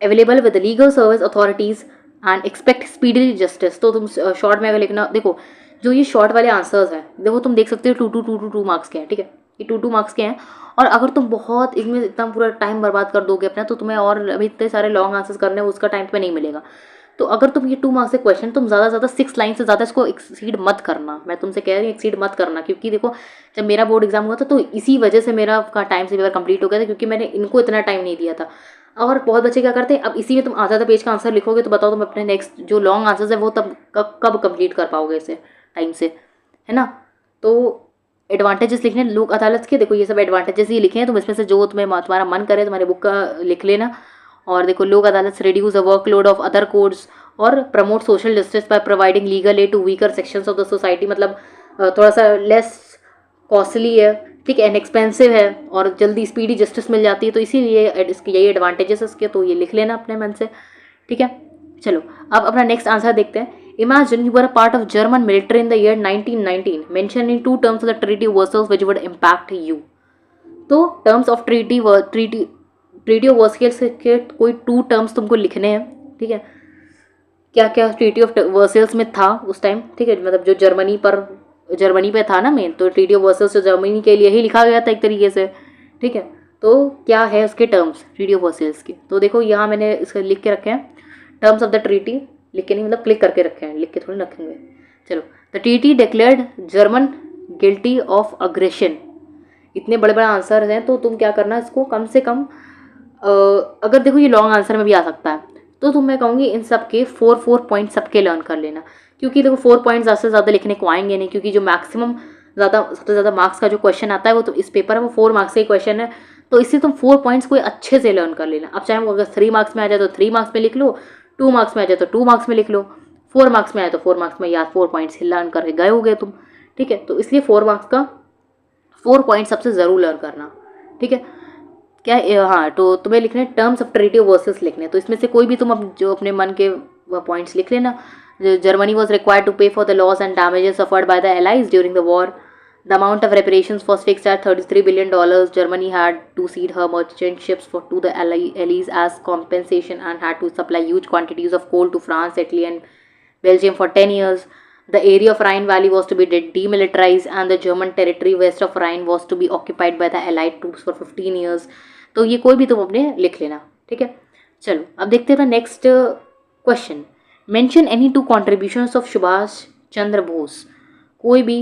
available with the legal service authorities and expect speedily justice। तो तुम short में अगर लिखना, देखो जो ये शॉर्ट वाले आंसर्स हैं, देखो तुम देख सकते हो 2 मार्क्स के हैं, ठीक है, ये 2 मार्क्स के हैं, और अगर तुम बहुत इसमें इतना पूरा टाइम बर्बाद कर दोगे अपना, तो तुम्हें और अभी इतने सारे लॉन्ग आंसर्स करने उसका टाइम तुम्हें नहीं मिलेगा। तो अगर तुम ये 2 मार्क्स से क्वेश्चन, तुम ज़्यादा से ज़्यादा 6 लाइन से ज़्यादा इसको एक्सीड मत करना, मैं तुमसे कह रही हूँ एक्सीड मत करना, क्योंकि देखो जब मेरा बोर्ड एग्जाम हुआ था तो इसी वजह से मेरा टाइम से पेपर कंप्लीट हो गया था, क्योंकि मैंने इनको इतना टाइम नहीं दिया था। और बहुत बच्चे क्या करते हैं, अब इसी में तुम आधा पेज का आंसर लिखोगे, तो बताओ तुम अपने नेक्स्ट जो लॉन्ग आंसर्स है वो तब कब कंप्लीट कर पाओगे इसे टाइम से, है ना। तो एडवांटेजेस लिखने लोक अदालत के, देखो ये सब एडवांटेजेस ही लिखे हैं, तुम इसमें से जो तुम्हारा मन करे तुम्हारे बुक का लिख लेना। और देखो Lok Adalat reduce the workload of other courts और promote social justice by providing legal aid to weaker sections of the society, मतलब थोड़ा सा लेस कॉस्टली है, ठीक है, इनएक्सपेंसिव है और जल्दी स्पीडी जस्टिस मिल जाती है, तो इसीलिए इसकी यही एडवांटेजेस इसके, तो ये लिख लेना अपने मन से, ठीक है। चलो अब अपना नेक्स्ट आंसर देखते हैं। Imagine you were a part of German military in the year 1919, mention in 2 terms of the treaty Versailles which would impact you. तो terms of treaty of Versailles के कोई 2 टर्म्स तुमको लिखने हैं, ठीक है। क्या क्या ट्रीटी ऑफ वर्सल्स में था उस टाइम, ठीक है, मतलब जो जर्मनी पे था ना मेन, तो ट्रीटी ऑफ वर्सल्स जो जर्मनी के लिए ही लिखा गया था एक तरीके से, ठीक है। तो क्या है उसके टर्म्स ट्रीटी ऑफ वर्सल्स के, तो देखो यहाँ मैंने इसको लिख के रखे हैं, टर्म्स ऑफ द ट्रीटी, लिख के नहीं मतलब क्लिक करके रखे हैं, लिख के थोड़ी रखेंगे। चलो, the treaty declared German guilty of aggression. इतने बड़े बड़े आंसर हैं, तो तुम क्या करना इसको कम से कम, अगर देखो ये लॉन्ग आंसर में भी आ सकता है, तो मैं कहूँगी इन सब के 4 पॉइंट सबके लर्न कर लेना, क्योंकि देखो 4 पॉइंट ज़्यादा से ज़्यादा लिखने को आएंगे नहीं, क्योंकि जो मैक्सिमम सबसे ज़्यादा मार्क्स का जो क्वेश्चन आता है वो तो इस पेपर में वो 4 मार्क्स का ही क्वेश्चन है, तो इससे तुम 4 पॉइंट्स कोई अच्छे से लर्न कर लेना। अब चाहे वो अगर 3 मार्क्स में आ जाए तो 3 मार्क्स में लिख लो, 2 मार्क्स में आ जाए तो 2 मार्क्स में लिख लो, 4 मार्क्स में आए तो 4 मार्क्स में, या 4 पॉइंट्स लर्न करके गए हो गए तुम, ठीक है। तो इसलिए 4 मार्क्स का 4 पॉइंट सबसे ज़रूर लर्न करना, ठीक है। क्या हाँ, तो तुम्हें लिखने टर्म्स ऑफ ट्रीटी ऑफ वर्सल्स लिखने, तो इसमें से कोई भी तुम जो अपने मन के पॉइंट्स लिख लेना। जर्मनी वॉज रिक्वायर्ड टू पे for the loss and damages suffered by the allies during the war. The amount of reparations was fixed at $33 billion. Germany had to cede her merchant ships to the Allies as compensation and had to supply huge quantities of coal to France, Italy and Belgium for 10 years. The area of Rhine Valley was to be demilitarized and the German territory west of Rhine was to be occupied by the Allied troops for 15 years. तो ये कोई भी तुम अपने लिख लेना, ठीक है। चलो अब देखते हैं next question. Mention any 2 contributions of Subhash Chandra Bose. कोई भी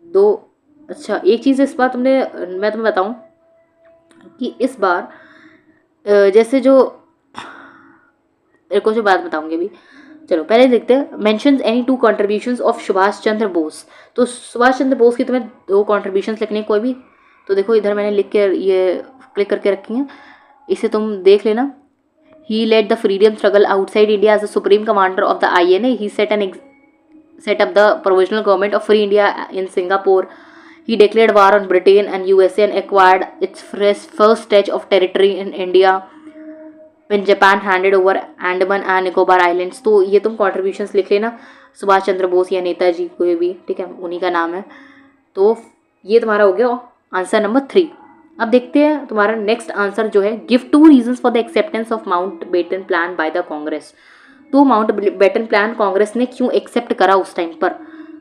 2, अच्छा एक चीज़ इस बार मैं तुम्हें बताऊं कि इस बार जैसे जो एक जो बात बताऊंगी अभी, चलो पहले देखते हैं। Mentions any 2 contributions of Subhash Chandra Bose, तो सुभाष चंद्र बोस की तुम्हें 2 कॉन्ट्रीब्यूशंस लिखने कोई भी, तो देखो इधर मैंने लिख के ये क्लिक करके रखी हैं, इसे तुम देख लेना। He led the freedom struggle outside India as the supreme commander of the INA. He set up the provisional government of free India in Singapore. He declared war on Britain and USA and acquired its first stretch of territory in India when Japan handed over Andaman and Nicobar Islands. तो ये तुम contributions लिख लेना, सुभाष चंद्र बोस या नेताजी कोई भी, ठीक है, उन्हीं का नाम है। तो ये तुम्हारा हो गया आंसर नंबर 3। अब देखते हैं तुम्हारा नेक्स्ट आंसर जो है, give 2 reasons for the acceptance of Mountbatten plan by the Congress. तो माउंट बेटन प्लान कांग्रेस ने क्यों एक्सेप्ट करा उस टाइम पर,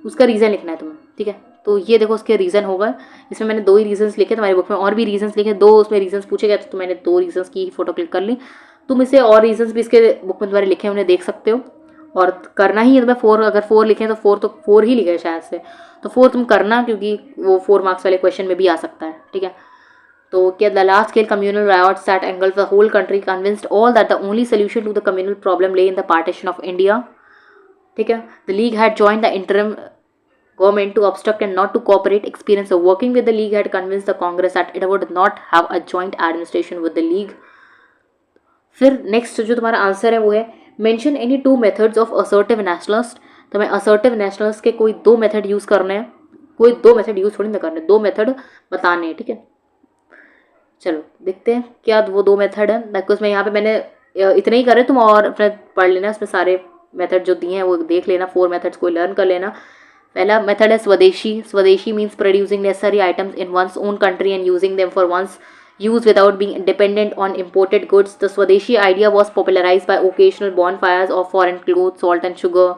उसका रीज़न लिखना है तुम्हें, ठीक है। तो ये देखो उसके रीज़न होगा, इसमें मैंने 2 ही रीजंस लिखे, तुम्हारी बुक में और भी रीजंस लिखे, 2 उसमें रीजंस पूछे गए, तो मैंने 2 रीजंस की फोटो क्लिक कर ली। तुम इसे और रीजंस भी इसके बुक में तुम्हारे लिखे उन्हें देख सकते हो, और करना ही है तुम्हें 4, अगर 4 लिखे तो 4 ही लिखे शायद से, तो 4 तुम करना, क्योंकि वो 4 मार्क्स वाले क्वेश्चन में भी आ सकता है, ठीक है। तो क्या the large scale communal riots that engulfed the whole country convinced all that the only solution to the communal problem lay in the partition of India, ठीक है। The League had joined the interim government to obstruct and not to cooperate. Experience of working with the League had convinced the Congress that it would not have a joint administration with the League. फिर next जो तुम्हारा answer है वो है, mention any 2 methods of assertive nationalist. तुम्हें assertive nationalist के कोई 2 method use करने हैं, कोई 2 मेथड यूज़ थोड़ी ना करने, 2 मेथड बताने हैं, ठीक है। चलो देखते हैं क्या वो 2 मेथड है, ताकि उसमें यहाँ पे मैंने इतने ही करे, तुम और अपने पढ़ लेना, उसमें सारे मेथड जो दिए हैं वो देख लेना, 4 मेथड्स को लर्न कर लेना। पहला मेथड है swadeshi. Swadeshi means producing necessary items in one's own country and using them for one's use without being dependent on imported goods. The swadeshi idea was popularised by occasional bonfires of foreign cloth, salt and sugar,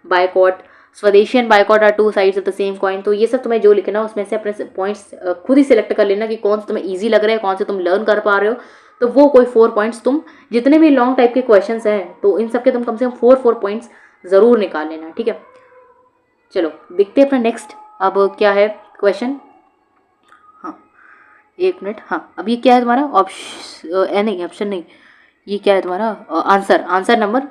boycott. Swadeshi and boycott are 2 sides of the same coin. तो ये सब तुम्हें जो लिखना उसमें से अपने points खुद ही सिलेक्ट कर लेना कि कौन से तुम्हें ईजी लग रहा है, कौन से तुम लर्न कर पा रहे हो, तो वो कोई 4 पॉइंट्स तुम, जितने भी लॉन्ग टाइप के क्वेश्चंस हैं तो इन सब के तुम कम से कम 4 पॉइंट्स ज़रूर निकाल लेना, ठीक है। चलो देखते हैं अपना नेक्स्ट अब क्या है क्वेश्चन। हाँ 1 मिनट, हाँ अब ये क्या है तुम्हारा ऑप्शन नहीं, ये क्या है तुम्हारा answer number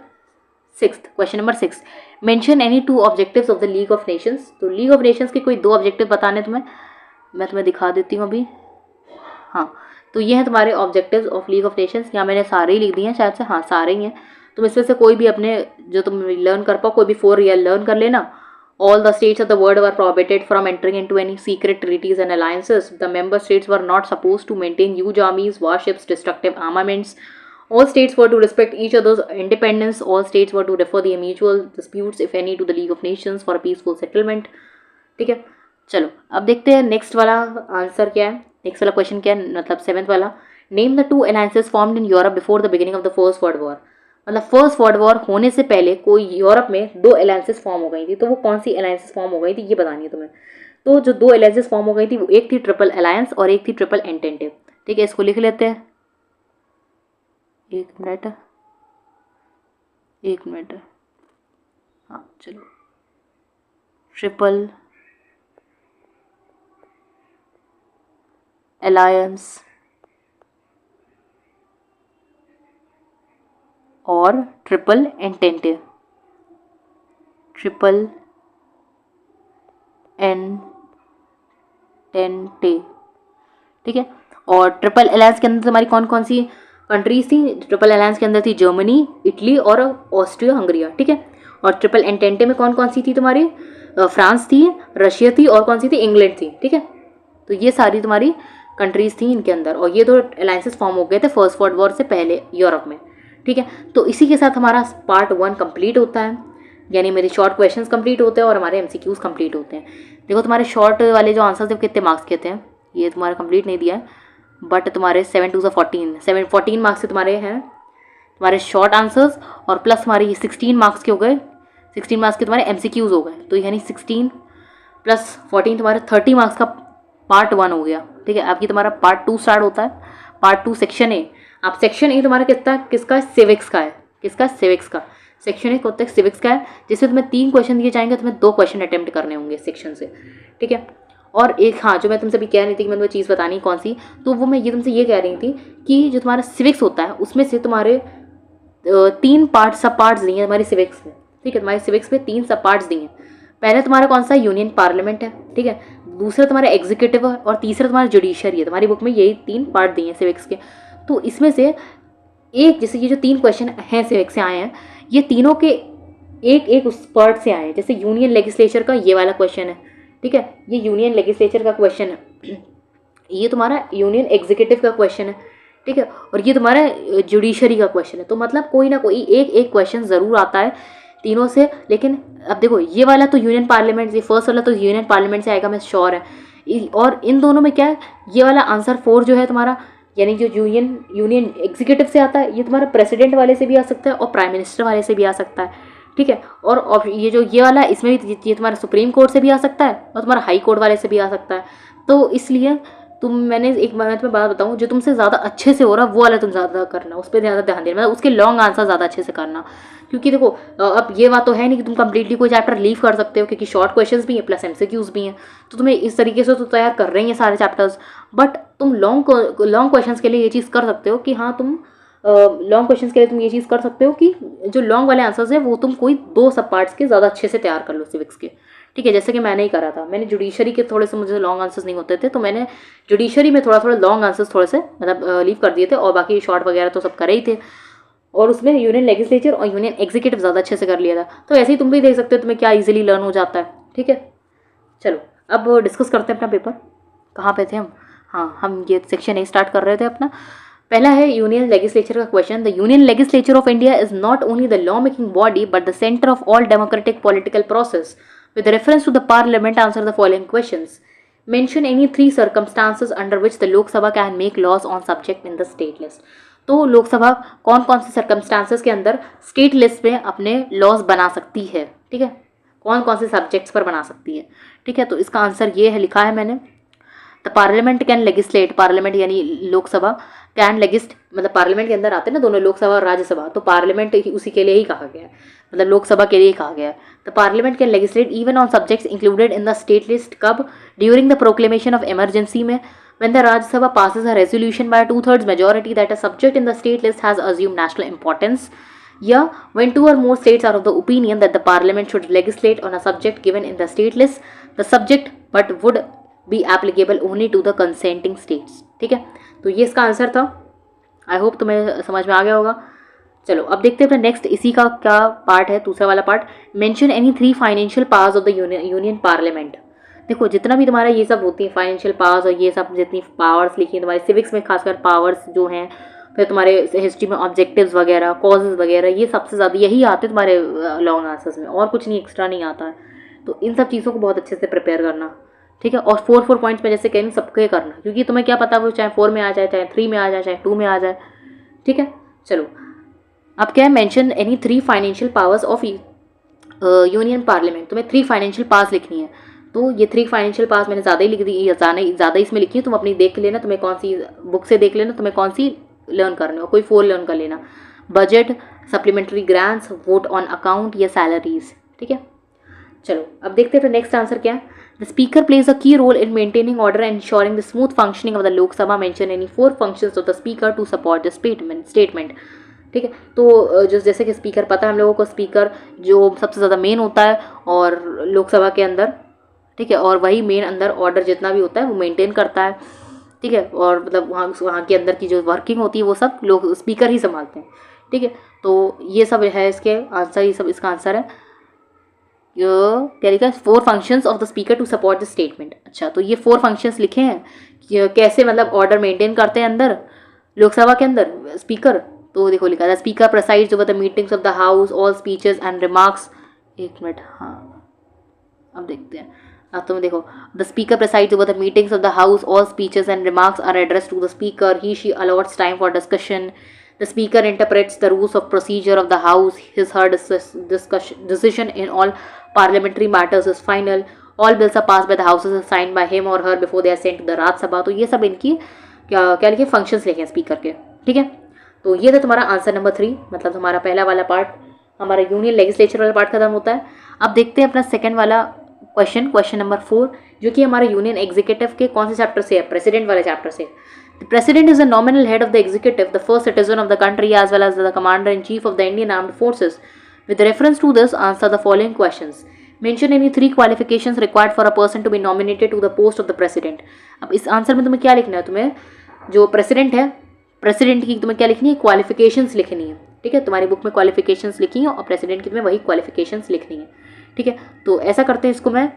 6, question number 6। Mention any 2 objectives of the league of Nations. तो लीग ऑफ नेशंस के कोई 2 ऑब्जेक्टिव बताने तुम्हें, मैं तुम्हें दिखा देती हूँ अभी। हाँ तो ये हैं तुम्हारे objectives of league of Nations, यहाँ मैंने सारे ही लिख दिए हैं शायद से, हाँ सारे ही हैं। तुम इसमें से कोई भी अपने जो तुम लर्न कर पाओ, कोई भी 4 रियल लर्न कर लेना, All the states of the world were prohibited from entering into any secret treaties and alliances. The member states were not supposed to maintain huge armies, warships, destructive armaments. All states were to respect each other's independence. All states were to refer their mutual disputes, if any, to the League of Nations for a peaceful settlement. ठीक है, चलो अब देखते हैं next वाला answer क्या है, next वाला क्वेश्चन क्या है, मतलब 7th वाला. Name the 2 alliances formed in Europe before the beginning of the first world war. मतलब फर्स्ट वर्ल्ड वॉर होने से पहले कोई यूरोप में 2 अलायंसेस फॉर्म हो गई थी, तो वो कौन सी अलायंसेस फॉर्म हो गई थी ये बतानी है तुम्हें. तो जो 2 अलायंसेस फॉर्म हो गई थी वो एक थी ट्रिपल अलायंस और एक थी ट्रिपल एंटेंटिव. ठीक है, इसको लिख लेते हैं. एक मिनट हाँ चलो. ट्रिपल अलायंस और ट्रिपल एंटेंटिव. ठीक है, और ट्रिपल अलायंस के अंदर तुम्हारी कौन कौन सी कंट्रीज थी. ट्रिपल अलायंस के अंदर थी जर्मनी, इटली और ऑस्ट्रिया हंगरिया. ठीक है, और ट्रिपल एंटेंटिव में कौन कौन सी थी तुम्हारी, फ्रांस थी, रशिया थी और कौन सी थी, इंग्लैंड थी. ठीक है, तो ये सारी तुम्हारी कंट्रीज थी इनके अंदर, और ये 2 अलायंसेस फॉर्म हो गए थे फर्स्ट वर्ल्ड वॉर से पहले यूरोप में. ठीक है, तो इसी के साथ हमारा पार्ट 1 कंप्लीट होता है, यानी मेरे शॉर्ट क्वेश्चंस कंप्लीट होते हैं और हमारे एमसीक्यूज कंप्लीट होते हैं. देखो तुम्हारे शॉर्ट वाले जो आंसर्स थे कितने मार्क्स के थे, ये तुम्हारा कंप्लीट नहीं दिया है, बट तुम्हारे 7 2 14 मार्क्स से तुम्हारे हैं तुम्हारे शॉर्ट आंसर्स, और प्लस हमारे 16 मार्क्स के हो गए, 16 मार्क्स के तुम्हारे एमसीक्यूज हो गए. तो यानी 16 + 14 तुम्हारे 30 मार्क्स का पार्ट 1 हो गया. ठीक है, आपकी तुम्हारा पार्ट 2 स्टार्ट होता है. Part 2 section A. आप सेक्शन ए तुम्हारा किसका सिविक्स का है, सिविक्स का. सेक्शन ए होता है सिविक्स का है, जिसमें तुम्हें 3 क्वेश्चन दिए जाएंगे, तुम्हें 2 क्वेश्चन अटेम्प्ट करने होंगे सेक्शन से. ठीक है, और एक हाँ जो मैं तुमसे भी कह रही थी कि मैं तुम्हें चीज़ बतानी कौन सी, तो वो मैं ये तुमसे ये कह रही थी कि जो तुम्हारा सिविक्स होता है उसमें से तुम्हारे 3 सब पार्ट्स दिए हैं तुम्हारे सिविक्स में. ठीक है, तुम्हारे सिविक्स में 3 सब पार्ट्स दिए हैं. पहले तुम्हारा कौन सा यूनियन पार्लियामेंट है. ठीक है, दूसरा तुम्हारा एग्जीक्यूटिव है और तीसरा तुम्हारा जुडिशरी है. तुम्हारी बुक में यही 3 पार्ट दिए हैं सिविक्स के. तो इसमें से एक, जैसे ये जो 3 क्वेश्चन हैं सिविक्स से आए हैं, ये तीनों के एक उस पार्ट से आए हैं. जैसे यूनियन लेजिस्लेचर का ये वाला क्वेश्चन है. ठीक है, ये यूनियन लेजिस्लेचर का क्वेश्चन है. ये तुम्हारा यूनियन एग्जीक्यूटिव का क्वेश्चन है. ठीक है, और ये तुम्हारा जुडिशरी का क्वेश्चन है. तो मतलब कोई ना कोई एक क्वेश्चन ज़रूर आता है तीनों से. लेकिन अब देखो ये वाला तो यूनियन पार्लियामेंट, ये फर्स्ट वाला तो यूनियन पार्लियामेंट से आएगा, मैं श्योर है. और इन दोनों में क्या है, ये वाला आंसर 4 जो है तुम्हारा, यानी जो यूनियन एग्जीक्यूटिव से आता है, ये तुम्हारा प्रेसिडेंट वाले से भी आ सकता है और प्राइम मिनिस्टर वाले से भी आ सकता है. ठीक है, और ये वाला इसमें भी ये तुम्हारा सुप्रीम कोर्ट से भी आ सकता है और तुम्हारा हाई कोर्ट वाले से भी आ सकता है. तो इसलिए मैं तुम्हें बात बताऊं, जो तुमसे ज़्यादा अच्छे से हो रहा वो वाला तुम ज़्यादा करना, उस पर ज़्यादा ध्यान देना, मतलब उसके लॉन्ग आंसर ज़्यादा अच्छे से करना. क्योंकि देखो अब ये बात तो है नहीं कि तुम कंप्लीटली कोई चैप्टर लीव कर सकते हो, क्योंकि शॉर्ट क्वेश्चंस भी हैं प्लस एमसीक्यूज भी हैं. तो तुम्हें इस तरीके से तो तैयार कर रही हैं सारे चैप्टर्स, बट तुम लॉन्ग क्वेश्चंस के लिए ये चीज़ कर सकते हो कि हाँ तुम लॉन्ग क्वेश्चंस के लिए तुम ये चीज़ कर सकते हो कि जो लॉन्ग वाले आंसर्स हैं वो तुम कोई 2 सब पार्ट्स के ज़्यादा अच्छे से तैयार कर लो सिविक्स के. ठीक है, जैसे कि मैंने ही करा था, मैंने जुडिशरी के थोड़े से मुझे लॉन्ग आंसर्स नहीं होते थे, तो मैंने जुडिशरी में थोड़ा लॉन्ग आंसर्स थोड़े से मतलब लीव कर दिए थे, और बाकी शॉर्ट वगैरह तो सब करे ही थे. और उसमें यूनियन लेजिस्लेचर और यूनियन एग्जीक्यूटिव ज़्यादा अच्छे से कर लिया था. तो ऐसे ही तुम भी देख सकते हो तुम्हें क्या इजीली लर्न हो जाता है. ठीक है, चलो अब डिस्कस करते हैं अपना पेपर. कहाँ पे थे हम, हाँ हम ये सेक्शन ए स्टार्ट कर रहे थे अपना. पहला है यूनियन लेजिस्लेचर का question. The union legislature of India is not only the law making body but the centre of all democratic political process. With reference to the parliament, answer the following questions. Mention any 3 circumstances under which the Lok Sabha can make laws on subject in the state list. तो लोकसभा कौन कौन से circumstances के अंदर state list में अपने laws बना सकती है. ठीक है, कौन कौन से सब्जेक्ट्स पर बना सकती है. ठीक है, तो इसका आंसर ये है, लिखा है मैंने. The parliament can legislate, parliament यानी लोकसभा, कैन लेजिस्ट मतलब पार्लियामेंट के अंदर आते हैं ना दोनों, लोकसभा और राज्यसभा, तो पार्लियामेंट उसी के लिए ही कहा गया है, मतलब लोकसभा के लिए ही कहा गया है. The parliament can legislate even on subjects included in the state list. कब, during the proclamation of emergency में, when the Rajya Sabha passes a resolution by a 2/3 majority that a subject in the state list has assumed national importance, या when 2 or more states are of the opinion that the parliament should legislate on a subject given in the state list, the subject but would be applicable only to the consenting states. ठीक है, तो ये इसका answer था. I hope तुम्हें समझ में आ गया होगा. चलो अब देखते हैं अपना नेक्स्ट, इसी का क्या पार्ट है, दूसरा वाला part. Mention any 3 financial powers of the union parliament. देखो जितना भी तुम्हारा ये सब होती है फाइनेंशियल पावर्स और ये सब जितनी पावर्स लिखी हैं तुम्हारे सिविक्स में, खासकर पावर्स जो हैं, फिर तुम्हारे हिस्ट्री में ऑब्जेक्टिव्स वगैरह, कॉजेज वगैरह, ये सबसे ज़्यादा यही आते हैं तुम्हारे लॉन्ग आंसर्स में, और कुछ नहीं, एक्स्ट्रा नहीं आता है। तो इन सब चीज़ों को बहुत अच्छे से प्रिपेयर करना, ठीक है। और 4 पॉइंट्स में जैसे कह रही हूँ सबके करना, क्योंकि तुम्हें क्या पता वो चाहे 4 में आ जाए, चाहे 3 में आ जाए, चाहे 2 में आ जाए, ठीक है। चलो अब क्या है, mention any 3 financial powers of union parliament. तुम्हें 3 फाइनेंशियल पावर्स लिखनी है। तो ये 3 फाइनेंशियल पावर्स मैंने ज़्यादा ही लिख दी, ज़्यादा इसमें लिखी है, तुम अपनी देख लेना, तुम्हें कौन सी बुक से देख लेना, तुम्हें कौन सी लर्न करनी हो, कोई 4 लर्न कर लेना। Budget, supplementary grants, vote on account या सैलरीज, ठीक है। चलो अब देखते हैं नेक्स्ट आंसर क्या है। The speaker plays a key role in maintaining order and ensuring the smooth functioning of the Lok Sabha. Mention any 4 functions of the speaker to support the statement, ठीक है। तो जैसे कि स्पीकर पता है हम लोगों को, स्पीकर जो सबसे ज़्यादा मेन होता है और लोकसभा के अंदर, ठीक है, और वही मेन अंदर ऑर्डर जितना भी होता है वो मेंटेन करता है, ठीक है। और मतलब वहाँ के अंदर की जो वर्किंग होती है वो सब लोग स्पीकर ही संभालते हैं, ठीक है। तो ये सब है इसके आंसर, ये सब इसका आंसर है। क्या लिखा है, 4 functions of the speaker to support the statement. अच्छा तो ये 4 फंक्शंस लिखे हैं कि कैसे मतलब ऑर्डर मेंटेन करते हैं अंदर लोकसभा के अंदर स्पीकर। तो देखो लिखा था, speaker presides over the meetings of the house, all speeches and remarks. एक मिनट, हाँ अब देखते हैं। अब तुम देखो, the speaker presides over the meetings of the house, all speeches and remarks are addressed to the speaker, he she allots time for discussion, the speaker interprets the rules of procedure of the house, his her decision in all parliamentary matters is final, all bills are passed by the houses are signed by him or her before they are sent to the Raj Sabha। तो ये सब इनकी क्या क्या लिखे, functions लिखे हैं speaker के, ठीक है। तो ये था तुम्हारा आंसर नंबर 3, मतलब तुम्हारा पहला वाला पार्ट, हमारा यूनियन लेजिस्लेचर वाला पार्ट खत्म होता है। अब देखते हैं अपना सेकंड वाला क्वेश्चन नंबर 4, जो कि हमारा यूनियन एग्जीक्यूटिव के कौन से चैप्टर से है, प्रेसिडेंट वाले चैप्टर से। The President is the nominal head of the executive, the first citizen of the country, as well as the commander-in-chief of the Indian Armed Forces. With reference to this, answer the following questions. Mention any 3 qualifications required for a person to be nominated to the post of the president. अब इस answer में तुम्हें क्या लिखना है, तुम्हें जो president है, प्रेसिडेंट की तुम्हें क्या लिखनी है, क्वालिफिकेशंस लिखनी है, ठीक है। तुम्हारी बुक में क्वालिफिकेशंस लिखी हैं और प्रेसिडेंट की तुम्हें वही क्वालिफिकेशंस लिखनी है, ठीक है। तो ऐसा करते हैं, इसको मैं,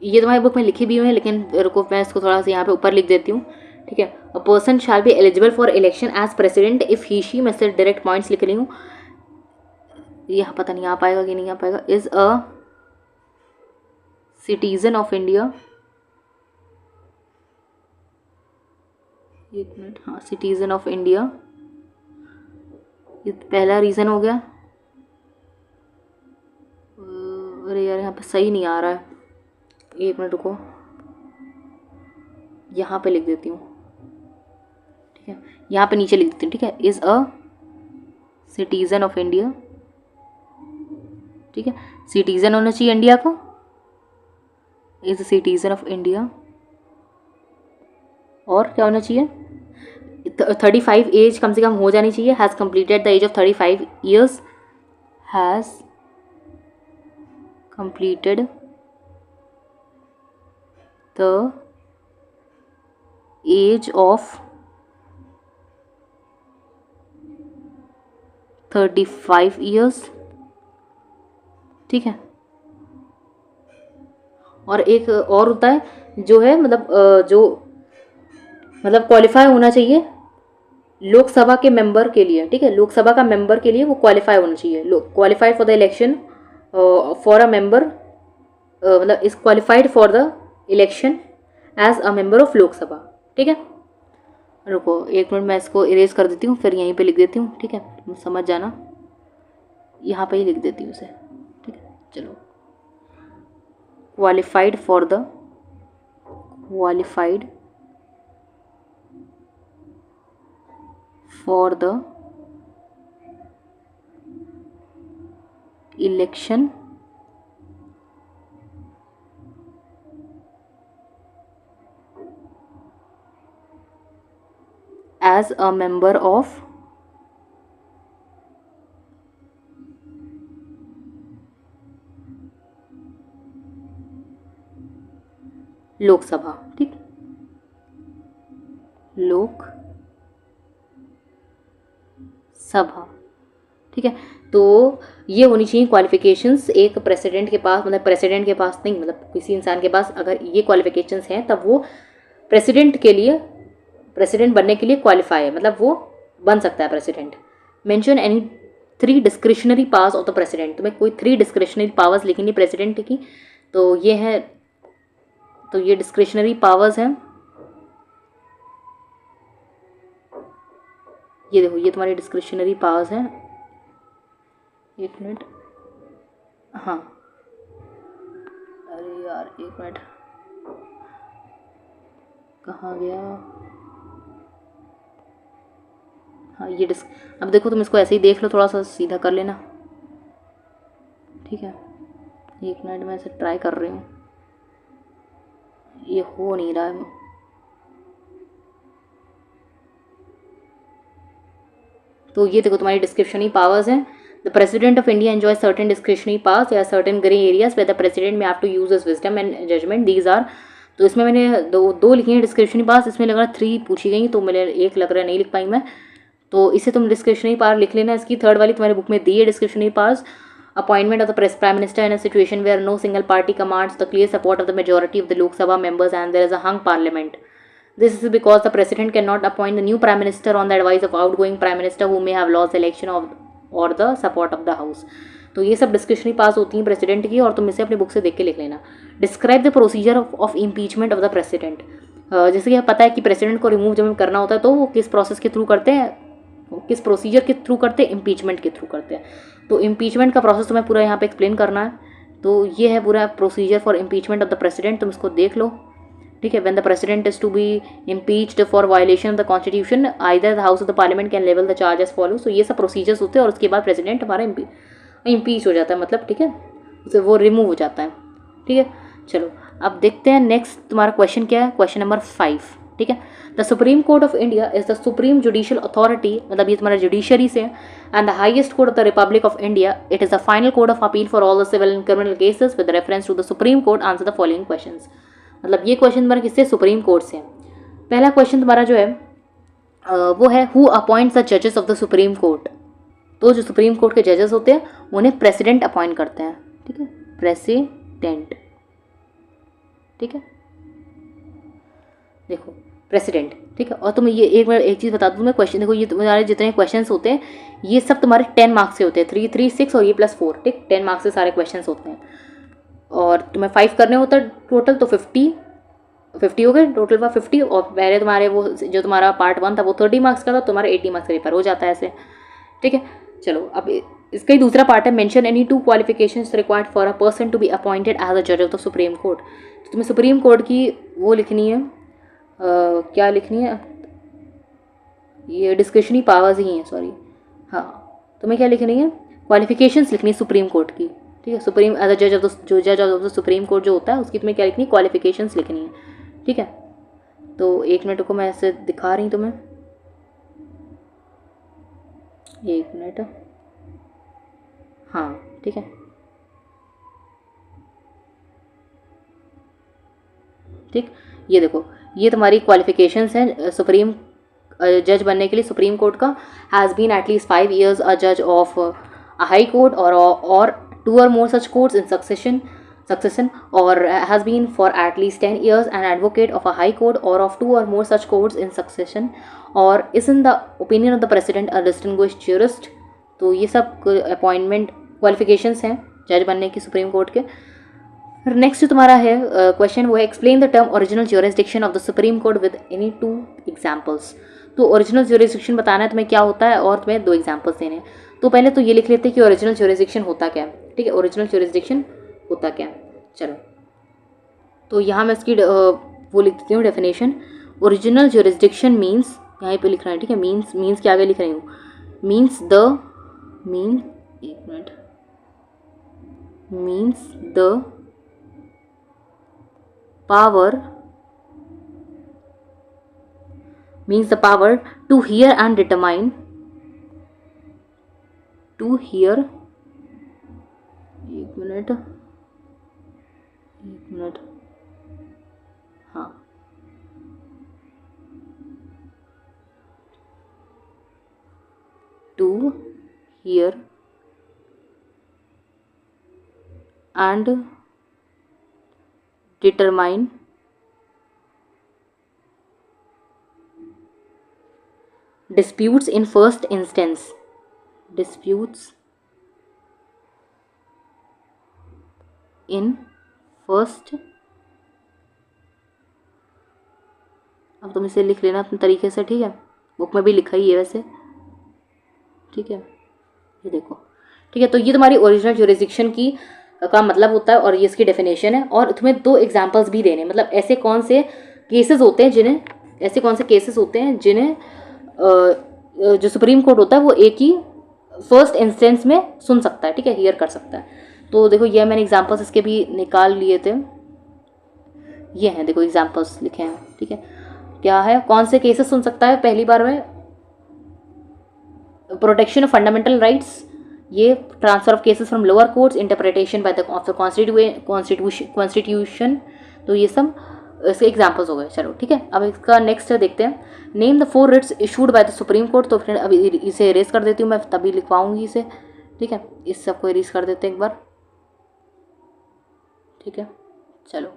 ये तुम्हारी बुक में लिखी भी हुई है लेकिन रुको मैं इसको थोड़ा सा यहाँ पे ऊपर लिख देती हूँ, ठीक है। A person shall be eligible for election as president if he she, मैं सिर्फ डायरेक्ट पॉइंट्स लिख रही हूँ, यह पता नहीं आ पाएगा कि नहीं आ पाएगा। Is a citizen of India, एक मिनट, हाँ सिटीजन ऑफ इंडिया, ये पहला रीज़न हो गया। अरे यार यहाँ पे सही नहीं आ रहा है, एक मिनट रुको, यहाँ पे लिख देती हूँ, ठीक है, यहाँ पे नीचे लिख देती हूँ, ठीक है। Is a citizen of India, ठीक है, सिटीज़न होना चाहिए इंडिया का, is a citizen of India, और क्या होना चाहिए, 35 एज कम से कम हो जानी चाहिए, has completed the age of 35 years, has completed the age of 35 years, ठीक है। और एक और होता है जो है जो क्वालिफाई होना चाहिए लोकसभा के मेंबर के लिए, ठीक है, लोकसभा का मेंबर के लिए वो क्वालिफाई होना चाहिए, qualified for the election for a member, मतलब is qualified for the election as a member of Lok Sabha, ठीक है। रुको एक मिनट, मैं इसको इरेज कर देती हूँ, फिर यहीं पे लिख देती हूँ, ठीक है, तुम समझ जाना, यहाँ पे ही लिख देती हूँ उसे, ठीक है। चलो, qualified for the election as a member of Lok Sabha, ठीक, लोक सभा, ठीक है। तो ये होनी चाहिए क्वालिफिकेशंस एक प्रेसिडेंट के पास, मतलब प्रेसिडेंट के पास नहीं, मतलब किसी इंसान के पास अगर ये क्वालिफिकेशंस हैं तब वो प्रेसिडेंट के लिए, प्रेसिडेंट बनने के लिए क्वालिफाई है, मतलब वो बन सकता है president. Mention any 3 discretionary powers of the president, तुम्हें कोई 3 डिस्क्रिशनरी पावर्स लिखेंगे प्रेसिडेंट की, तो ये है, तो ये डिस्क्रिशनरी पावर्स हैं, ये देखो ये तुम्हारी डिस्क्रिशनरी पावर्स हैं। एक मिनट, हाँ अरे यार एक मिनट, कहाँ गया, हाँ ये अब देखो तुम इसको ऐसे ही देख लो, थोड़ा सा सीधा कर लेना, ठीक है। एक मिनट मैं इसे ट्राई कर रही हूँ, ये हो नहीं रहा है। तो ये देखो तुम्हारी डिस्क्रिप्शनरी पावर्स हैं। The president of India enjoy certain discretionary powers या certain grey areas where the president may have to use his wisdom and judgement, these are, तो इसमें मैंने दो लिखी हैं डिस्क्रिप्शनरी पावर्स, इसमें लग रहा है 3 पूछी गई, तो मेरे एक लग रहा है नहीं लिख पाई मैं, तो इसे तुम डिस्क्रिप्शनरी पावर लिख लेना। इसकी थर्ड वाली तुम्हारी बुक में दी है discretionary powers. Appointment of the prime minister in a situation where no single party commands the clear support of the majority of the Lok Sabha members and there is a hung parliament. This is because the president cannot appoint the new prime minister on the advice of outgoing prime minister who may have lost the election of or the support of the house. तो ये सब discretionary पास होती हैं president की, और तुम इसे अपनी बुक से देख के लिख लेना. Describe the procedure of impeachment of the president. जैसे कि पता है कि प्रेसिडेंट को रिमूव जब करना होता है तो वो किस प्रोसेस के थ्रू करते हैं, किस प्रोसीजर के थ्रू करते हैं, इम्पीचमेंट के थ्रू करते हैं. तो इम्पीचमेंट का प्रोसेस तुम्हें पूरा यहाँ पे एक्सप्लेन करना है. तो ये है पूरा procedure for impeachment of the president, तुम इसको देख लो, ठीक है. When the president is to be impeached for violation of the constitution either the house of the parliament can level the charge as follow. सो ये सब प्रोसीजर्स होते हैं और उसके बाद प्रेसिडेंट हमारा इम्पीच हो जाता है, मतलब ठीक है, उसे वो रिमूव हो जाता है, ठीक है. चलो अब देखते हैं नेक्स्ट तुम्हारा क्वेश्चन क्या है. क्वेश्चन नंबर 5, ठीक है. The supreme court of India is the supreme judicial authority, मतलब ये तुम्हारा जुडिशरी से, and the highest court of the republic of India. It is the final court of appeal for all the civil and criminal cases with reference to the supreme court. Answer the following questions. मतलब ये question तुम्हारा किससे, supreme court से. पहला question तुम्हारा जो है वो है हु अपॉइंट्स द जजेस ऑफ द सुप्रीम कोर्ट. तो जो सुप्रीम कोर्ट के जजेस होते हैं उन्हें प्रेसिडेंट अपॉइंट करते हैं, ठीक है, प्रेसिडेंट, ठीक है. देखो प्रेसिडेंट, ठीक है. और तुम ये एक चीज़ बता दूँ मैं, क्वेश्चन देखो ये तुम्हारे जितने क्वेश्चन होते हैं ये सब तुम्हारे 10 मार्क्स से होते हैं, 3, 3, 6 और ये +4, ठीक. 10 मार्क्स से सारे क्वेश्चन होते हैं और तुम्हें 5 करने होता है टोटल, तो 50 हो गए टोटल का 50. और पहले तुम्हारे वो जो तुम्हारा पार्ट 1 था वो 30 मार्क्स का था, तुम्हारा 80 मार्क्स का पेपर हो जाता है ऐसे, ठीक है. चलो अब इसका ही दूसरा पार्ट है mention any 2 qualifications required for a person to be appointed as a जज ऑफ द सुप्रीम कोर्ट. तो तुम्हें सुप्रीम कोर्ट की वो लिखनी है, क्या लिखनी है, ये डिस्क्रिशनरी पावर्स ही हैं, सॉरी, हाँ. तुम्हें क्या लिखनी है, क्वालिफिकेशंस लिखनी है सुप्रीम कोर्ट की, ठीक है. सुप्रीम एज अ जज ऑफ द, जो जज ऑफ द सुप्रीम कोर्ट जो होता है उसकी तुम्हें क्या लिखनी है, क्वालिफिकेशंस लिखनी है, ठीक है. तो एक मिनट को मैं ऐसे दिखा रही हूँ तुम्हें, एक मिनट, हाँ ठीक है, ठीक. ये देखो ये तुम्हारी क्वालिफिकेशंस हैं सुप्रीम जज बनने के लिए. सुप्रीम कोर्ट का हैज़ बीन एटलीस्ट 5 years अ जज ऑफ अ हाई कोर्ट और 2 or more such courts in succession or has been for at least 10 years an advocate of a high court or of 2 or more such courts in succession or is in the opinion of the president a distinguished jurist. तो ये सब appointment qualifications हैं जज बनने की supreme court के. Next तुम्हारा है क्वेश्चन वो है explain the term original jurisdiction of the supreme court with any 2 examples. तो ओरिजिनल ज्यूरिसडिक्शन बताना है तुम्हें क्या होता है और तुम्हें 2 एग्जाम्पल्स देने हैं. तो पहले तो ये लिख लेते हैं कि ओरिजिनल ज्यूरिसडिक्शन होता क्या है, ठीक है. ओरिजिनल ज्यूरिसडिक्शन होता क्या है, चलो. तो यहाँ मैं इसकी वो लिख देती हूँ डेफिनेशन. ओरिजिनल ज्यूरिसडिक्शन मीन्स, यहाँ पे लिख रहा है, ठीक है, मीन्स के आगे लिख रही हूँ, means the power to hear and determine, एक मिनट, हाँ, to here and determine disputes in first instance. Disputes in first, अब तुम इसे लिख लेना अपने तरीके से, ठीक है, बुक में भी लिखा ही है वैसे, ठीक है, ये देखो, ठीक है। तो ये तुम्हारी ओरिजिनल ज्यूरिसडिक्शन की का मतलब होता है और ये इसकी डेफिनेशन है। और तुम्हें 2 एग्जांपल्स भी देने, मतलब ऐसे कौन से केसेस होते हैं जिन्हें, ऐसे कौन से केसेस होते हैं जिन्हें जो सुप्रीम कोर्ट होता है वो एक ही फर्स्ट इंस्टेंस में सुन सकता है, ठीक है, हियर कर सकता है। तो देखो ये मैंने एग्जांपल्स इसके भी निकाल लिए थे, ये हैं, देखो एग्जांपल्स लिखे हैं, ठीक है। क्या है, कौन से केसेस सुन सकता है पहली बार में, प्रोटेक्शन ऑफ फंडामेंटल राइट्स, ये transfer of cases from lower courts, interpretation by the of the constitution, तो ये सब इसके एग्जांपल्स हो गए। चलो ठीक है, अब इसका नेक्स्ट देखते हैं, name the 4 writs issued by the supreme court. तो फिर अभी इसे इरेज कर देती हूँ मैं, तभी लिखवाऊंगी इसे, ठीक है, इस सबको इरेज कर देते हैं एक बार, ठीक है। चलो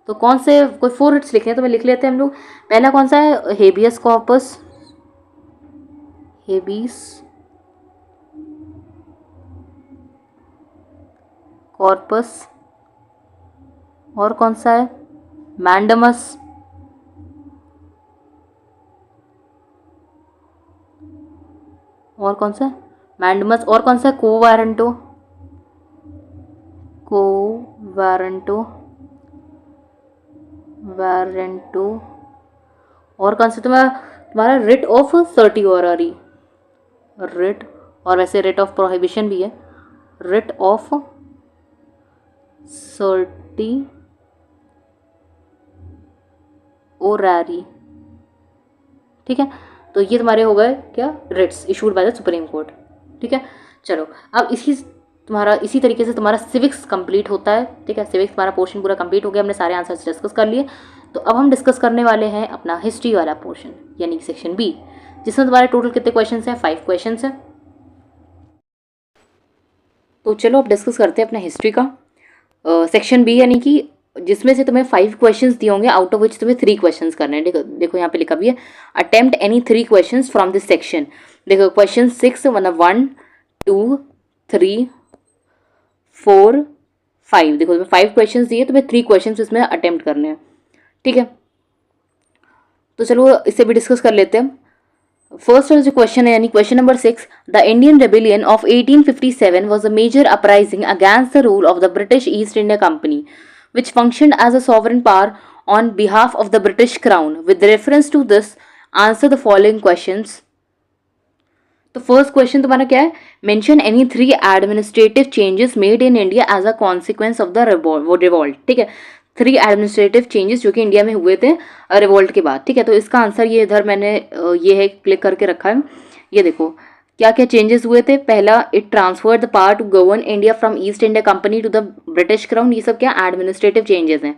तो कौन से कोई 4 रिट्स लिखे हैं तो मैं लिख लेते हैं हम लोग। पहला कौन सा है, हेबियस कॉर्पस, हेबियस कॉर्पस, और कौन सा है, मैंडमस, और कौन सा, मैंडमस, और कौन सा, कोवारंटो, वारंटो, और कौन सा तुम्हारा रिट ऑफ सर्टिओररी, रिट, और वैसे रिट ऑफ प्रोहिबिशन भी है, रिट ऑफ सर्टिओररी, ठीक है। तो ये तुम्हारे हो गए क्या, writs issued by the supreme court, ठीक है। चलो अब इसी तरीके से तुम्हारा सिविक्स कंप्लीट होता है, ठीक है, सिविक्स तुम्हारा पोर्शन पूरा कंप्लीट हो गया, हमने सारे आंसर्स डिस्कस कर लिए। तो अब हम डिस्कस करने वाले हैं अपना हिस्ट्री वाला पोर्शन, यानी सेक्शन बी, जिसमें तुम्हारे टोटल कितने क्वेश्चन हैं, 5 क्वेश्चन हैं। तो चलो अब डिस्कस करते हैं अपना हिस्ट्री का सेक्शन बी, यानी कि जिसमें से तुम्हें 5 क्वेश्चंस दिए होंगे, आउट ऑफ विच तुम्हें 3 क्वेश्चंस करने हैं। देखो यहाँ पे लिखा भी है, attempt any 3 questions from this section. देखो क्वेश्चन 6 मतलब 1 2 3 4 5, देखो तुम्हें 5 क्वेश्चंस दिए, तुम्हें 3 क्वेश्चंस इसमें अटेम्प्ट करने हैं, ठीक है। तो चलो इससे भी डिस्कस कर लेते हैं। फर्स्ट जो क्वेश्चन है, यानी question number 6, the Indian rebellion of 1857 was a major uprising against the rule of the British East India Company, which functioned as a sovereign power on behalf of the British Crown. With reference to this, answer the following questions. तो first question तुम्हारा क्या है, mention any 3 administrative changes made in India as a consequence of the revolt, ठीक है, 3 administrative changes जो कि India में हुए थे रिवोल्ट के बाद, ठीक है। तो इसका आंसर ये इधर मैंने ये है क्लिक करके रखा है, ये देखो क्या क्या चेंजेस हुए थे। पहला, it transferred the power to govern India from East India company to the British crown, ये सब क्या एडमिनिस्ट्रेटिव चेंजेस हैं।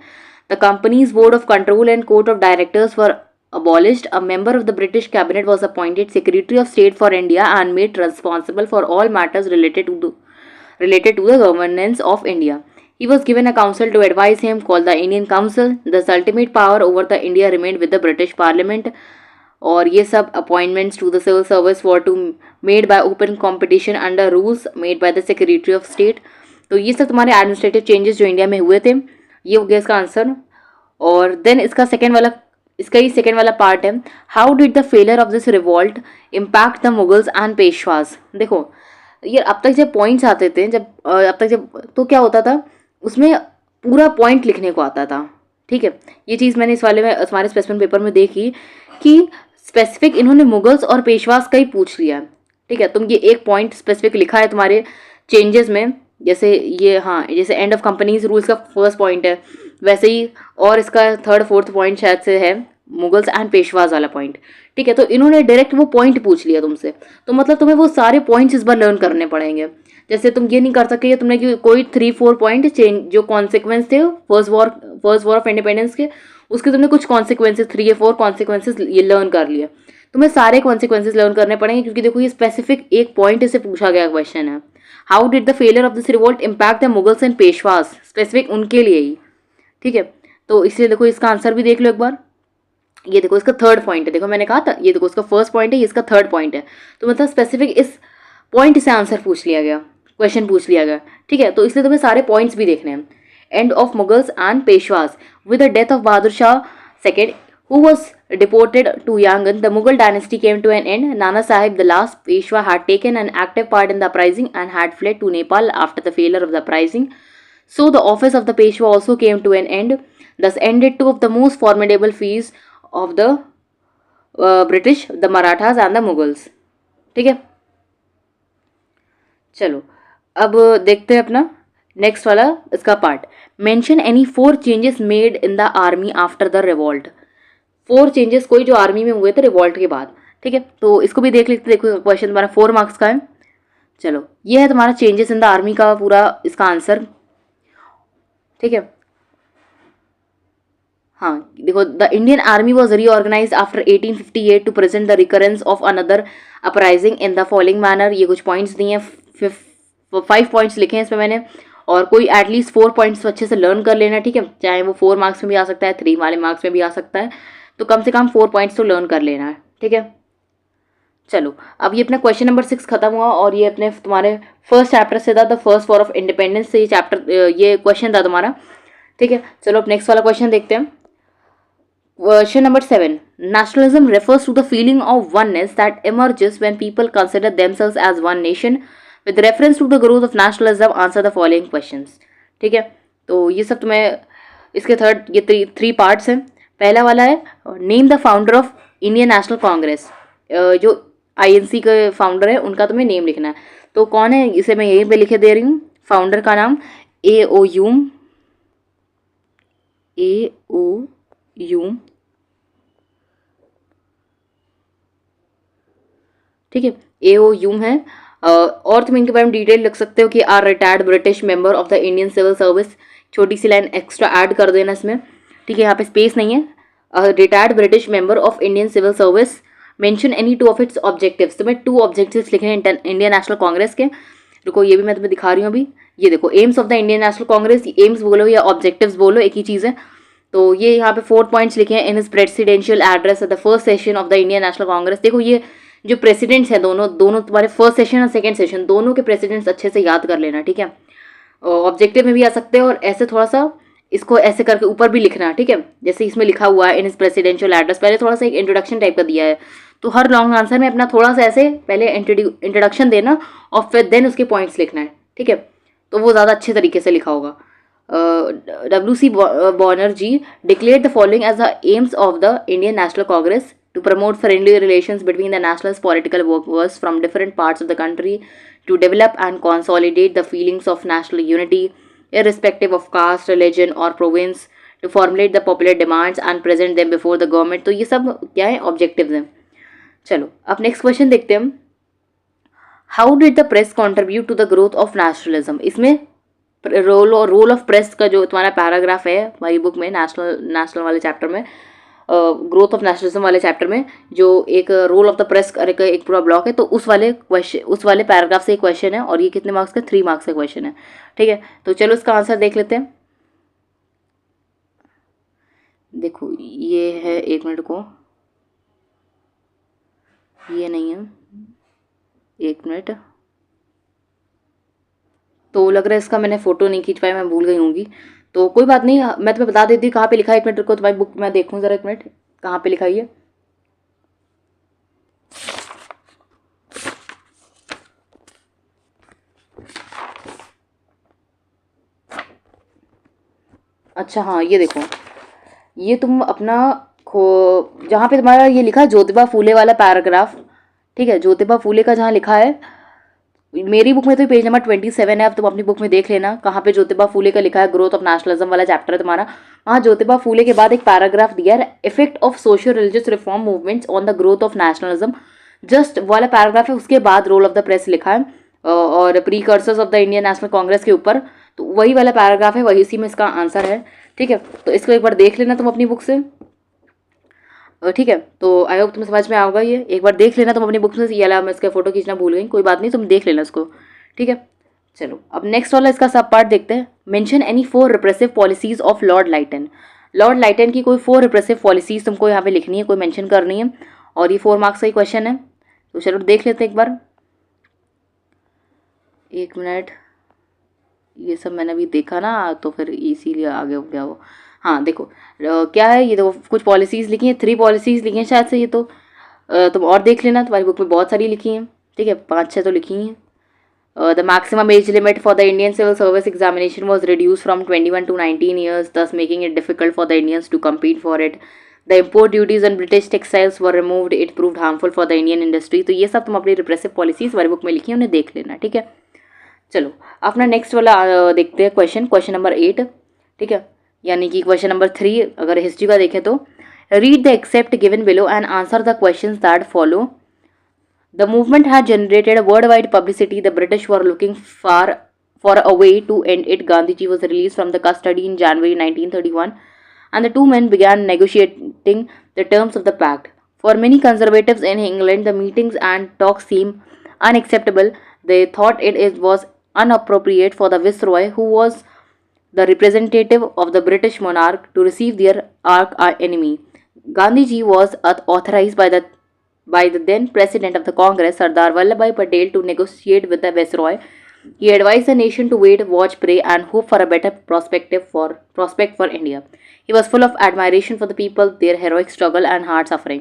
The company's board of control and court of directors for abolished. A member of the British cabinet was appointed Secretary of State for India and made responsible for all matters related to the governance of India. He was given a council to advise him called the Indian Council. Thus ultimate power over the India remained with the British Parliament. और ये सब appointments to the civil service were to made by open competition under rules made by the Secretary of State. तो ये सब तुम्हारे administrative changes जो India में हुए थे, ये हो गया इसका आंसर। और देन इसका सेकेंड वाला पार्ट है, how did the failure of this revolt impact the Mughals and Peshwas. देखो ये अब तक जब पॉइंट्स आते थे, तो क्या होता था, उसमें पूरा पॉइंट लिखने को आता था, ठीक है। ये चीज़ मैंने इस वाले में हमारे स्पेसिफिक पेपर में देखी कि स्पेसिफिक इन्होंने मुगल्स और पेशवाज का ही पूछ लिया, ठीक है। तुम ये एक पॉइंट स्पेसिफिक लिखा है तुम्हारे चेंजेस में, जैसे ये, हाँ, जैसे एंड ऑफ कंपनीज रूल्स का फर्स्ट पॉइंट है, वैसे ही और इसका 3rd 4th पॉइंट शायद से है मुगल्स एंड पेशवाज वाला पॉइंट, ठीक है। तो इन्होंने डायरेक्ट वो पॉइंट पूछ लिया तुमसे, तो मतलब तुम्हें वो सारे पॉइंट्स इस बार लर्न करने पड़ेंगे। जैसे तुम ये नहीं कर सके तुमने कि कोई 3-4 पॉइंट चेंज जो कॉन्सिक्वेंस थे फर्स्ट वॉर ऑफ इंडिपेंडेंस के, उसके तुमने कुछ कॉन्सिक्वेंसेज 3 या 4 कॉन्सिक्वेंसेज ये लर्न कर लिया। तुम्हें सारे कॉन्सिक्वेंसेज लर्न करने पड़ेंगे, क्योंकि देखो ये स्पेसिफिक एक पॉइंट से पूछा गया क्वेश्चन है। How did the failure of this revolt impact the Mughals and Peshwas, specific उनके लिए ही, ठीक है। तो इसलिए देखो इसका आंसर भी देख लो एक बार। ये देखो इसका थर्ड पॉइंट है, देखो मैंने कहा था ये देखो इसका फर्स्ट पॉइंट है, ये इसका थर्ड पॉइंट है। तो मतलब स्पेसिफिक इस पॉइंट से आंसर पूछ लिया गया, क्वेश्चन पूछ लिया गया, ठीक है। तो इसलिए तुम्हें सारे पॉइंट्स भी देखने हैं। End of Mughals and Peshwas with the death of Bahadur Shah second who was deported to Yangon, the Mughal dynasty came to an end. Nana Sahib, the last Peshwa, had taken an active part in the uprising and had fled to Nepal after the failure of the uprising. So the office of the Peshwa also came to an end. Thus ended two of the most formidable feats of the British, the Marathas and the Mughals. ठीक है, चलो अब देखते हैं अपना next वाला इसका part. Mention any 4 changes made in the army after the revolt. 4 changes कोई जो आर्मी में हुए थे रिवॉल्ट के बाद, ठीक है। तो इसको भी देख लेते, देखो क्वेश्चन तुम्हारा 4 मार्क्स का है। चलो ये है तुम्हारा चेंजेस इन द आर्मी का पूरा इसका आंसर, ठीक है। हाँ देखो, the Indian army was reorganize after 1858 to present the recurrence of another uprising in the following manner. ये कुछ पॉइंट्स दिए हैं, 5 पॉइंट्स लिखे हैं इसमें मैंने, और कोई एटलीस्ट 4 पॉइंट्स अच्छे से लर्न कर लेना, ठीक है। चाहे वो 4 मार्क्स में भी आ सकता है, 3 वाले मार्क्स में भी आ सकता है, तो कम से कम 4 पॉइंट्स तो लर्न कर लेना है, ठीक है। चलो अब ये अपना क्वेश्चन नंबर 6 खत्म हुआ, और ये अपने तुम्हारे फर्स्ट चैप्टर से था, the first war of independence से ये चैप्टर, ये क्वेश्चन था तुम्हारा, ठीक है। चलो अब नेक्स्ट वाला क्वेश्चन देखते हैं। Question number 7. Nationalism refers to the feeling of oneness that emerges when people consider themselves as one nation. With reference to the growth of nationalism, answer the following questions. ठीक है, तो ये सब तुम्हें इसके थर्ड ये 3 पार्ट्स हैं। पहला वाला है name the founder of Indian national Congress, जो INC के फाउंडर है उनका तुम्हें नेम लिखना है। तो कौन है, इसे मैं यहीं पे लिखे दे रही हूँ। फाउंडर का नाम A.O. ह्यूम, ठीक है, A.O. ह्यूम है। और तुम इनके बारे में डिटेल लिख सकते हो कि are retired British member of the Indian civil service. छोटी सी लाइन एक्स्ट्रा ऐड कर देना इसमें, ठीक है, यहाँ पे स्पेस नहीं है। Retired British member of Indian civil service. Mention any 2 of its objectives, तुम्हें 2 ऑब्जेक्टिव्स लिखे हैं इंडियन नेशनल कांग्रेस के। रुको ये भी मैं तुम्हें दिखा रही हूँ अभी। ये देखो AIIMS of the Indian national Congress, AIIMS बोलो या ऑब्जेक्टिव्स बोलो, एक ही चीज़ है। तो ये यहाँ पे 4 पॉइंट्स लिखे हैं in his presidential address at the first session of the Indian national Congress. देखो ये जो प्रेसिडेंट्स हैं दोनों तुम्हारे फर्स्ट सेशन और सेकंड सेशन दोनों के प्रेसिडेंट्स अच्छे से याद कर लेना, ठीक है। ऑब्जेक्टिव में भी आ सकते हैं, और ऐसे थोड़ा सा इसको ऐसे करके ऊपर भी लिखना, ठीक है। जैसे इसमें लिखा हुआ है इन हिज प्रेसिडेंशियल एड्रेस, पहले थोड़ा सा एक इंट्रोडक्शन टाइप का दिया है, तो हर लॉन्ग आंसर में अपना थोड़ा सा ऐसे पहले इंट्रोडक्शन देना और फिर देन उसके पॉइंट्स लिखना है, ठीक है। तो वो ज़्यादा अच्छे तरीके से लिखा होगा। W.C. Banerjee declared the following as the aims of the Indian National Congress: to promote friendly relations between the nationalist political workers from different parts of the country, to develop and consolidate the feelings of national unity, irrespective of caste, religion or province, to formulate the popular demands and present them before the government। तो ये सब क्या है, objectives हैं। चलो अब next question देखते हैं हम। How did the press contribute to the growth of nationalism. इसमें रोल ऑफ प्रेस का जो तुम्हारा पैराग्राफ है हमारी बुक में, नेशनल वाले चैप्टर में, ग्रोथ ऑफ नेशनलिज्म वाले चैप्टर में, जो एक रोल ऑफ द प्रेस का एक पूरा ब्लॉक है, तो उस वाले पैराग्राफ से एक क्वेश्चन है, और ये कितने मार्क्स का, 3 मार्क्स का क्वेश्चन है, ठीक है। तो चलो इसका आंसर देख लेते हैं। देखो ये है, 1 मिनट को, ये नहीं है, 1 मिनट, तो लग रहा है इसका मैंने फ़ोटो नहीं खींच पाया, मैं भूल गई होंगी, तो कोई बात नहीं, मैं तुम्हें बता देती हूँ कहाँ पे लिखा है। 1 मिनट रुको, तुम्हारी बुक मैं देखूँ ज़रा, 1 मिनट कहाँ पे लिखा है ये। अच्छा हाँ, ये देखो, ये तुम अपना जहाँ पे तुम्हारा ये लिखा है ज्योतिबा फूले वाला पैराग्राफ, ठीक है, ज्योतिबा फूले का जहाँ लिखा है, मेरी बुक में तो पेज नंबर 27 है। अब तुम अपनी बुक में देख लेना कहाँ पे ज्योतिबा फूले का लिखा है, ग्रोथ ऑफ नेशनलिज्म वाला चैप्टर है तुम्हारा, वहाँ ज्योतिबा फूले के बाद एक पैराग्राफ दिया है, effect of social religious reform movements on the growth of nationalism, just वाला पैराग्राफ है, उसके बाद रोल ऑफ द प्रेस लिखा है, और precursors of the Indian national Congress के ऊपर, तो वही वाला पैराग्राफ है, वही इसी में इसका आंसर है, ठीक है। तो इसको एक बार देख लेना तुम अपनी बुक से। ठीक है, तो आई होप तुम्हें समझ में आएगा। ये एक बार देख लेना तुम अपनी बुक में, ये वाला मैं इसका फोटो खींचना भूल गई, कोई बात नहीं, तुम देख लेना इसको, ठीक है। चलो अब नेक्स्ट वाला इसका सब पार्ट देखते हैं। Mention any 4 repressive policies of Lord Lytton. Lord Lytton की कोई 4 रिप्रेसिव पॉलिसीज तुमको यहाँ पे लिखनी है, कोई मेंशन करनी है, और ये 4 मार्क्स का ही क्वेश्चन है। तो चलो देख लेते हैं एक बार, 1 मिनट, ये सब मैंने अभी देखा ना तो फिर इसीलिए आगे हो गया वो। हाँ देखो क्या है, ये देखो कुछ पॉलिसीज़ लिखी हैं, 3 पॉलिसीज़ लिखी हैं शायद से, ये तो तुम और देख लेना, तुम्हारी बुक में बहुत सारी लिखी हैं, ठीक है, 5-6 तो लिखी हैं। The maximum age limit for the Indian civil service examination was reduced from 21 to 19 years, thus making it difficult for the Indians to compete for it. The import duties on British textiles were removed. It proved harmful for the Indian industry. तो ये सब तुम अपनी repressive policies हमारी book में लिखी हैं, उन्हें देख लेना, ठीक है। चलो अपना नेक्स्ट वाला देखते हैं क्वेश्चन नंबर 8, ठीक है, यानी कि क्वेश्चन नंबर 3 अगर हिस्ट्री का देखें तो read the except given below and answer the questions that follow. The movement had generated a worldwide publicity. The British were looking for a way to end it. Gandhiji was released from the custody in January 1931, and the two men began negotiating the terms of the pact. For many conservatives in England, the meetings and talks seemed unacceptable. They thought it was inappropriate for the Viceroy, who was the representative of the British monarch, to receive their arch enemy. Gandhiji was authorized by the then President of the Congress, Sardar Vallabhbhai Patel, to negotiate with the Viceroy. He advised the nation to wait, watch, pray, and hope for a better prospect for India. He was full of admiration for the people, their heroic struggle and hard suffering.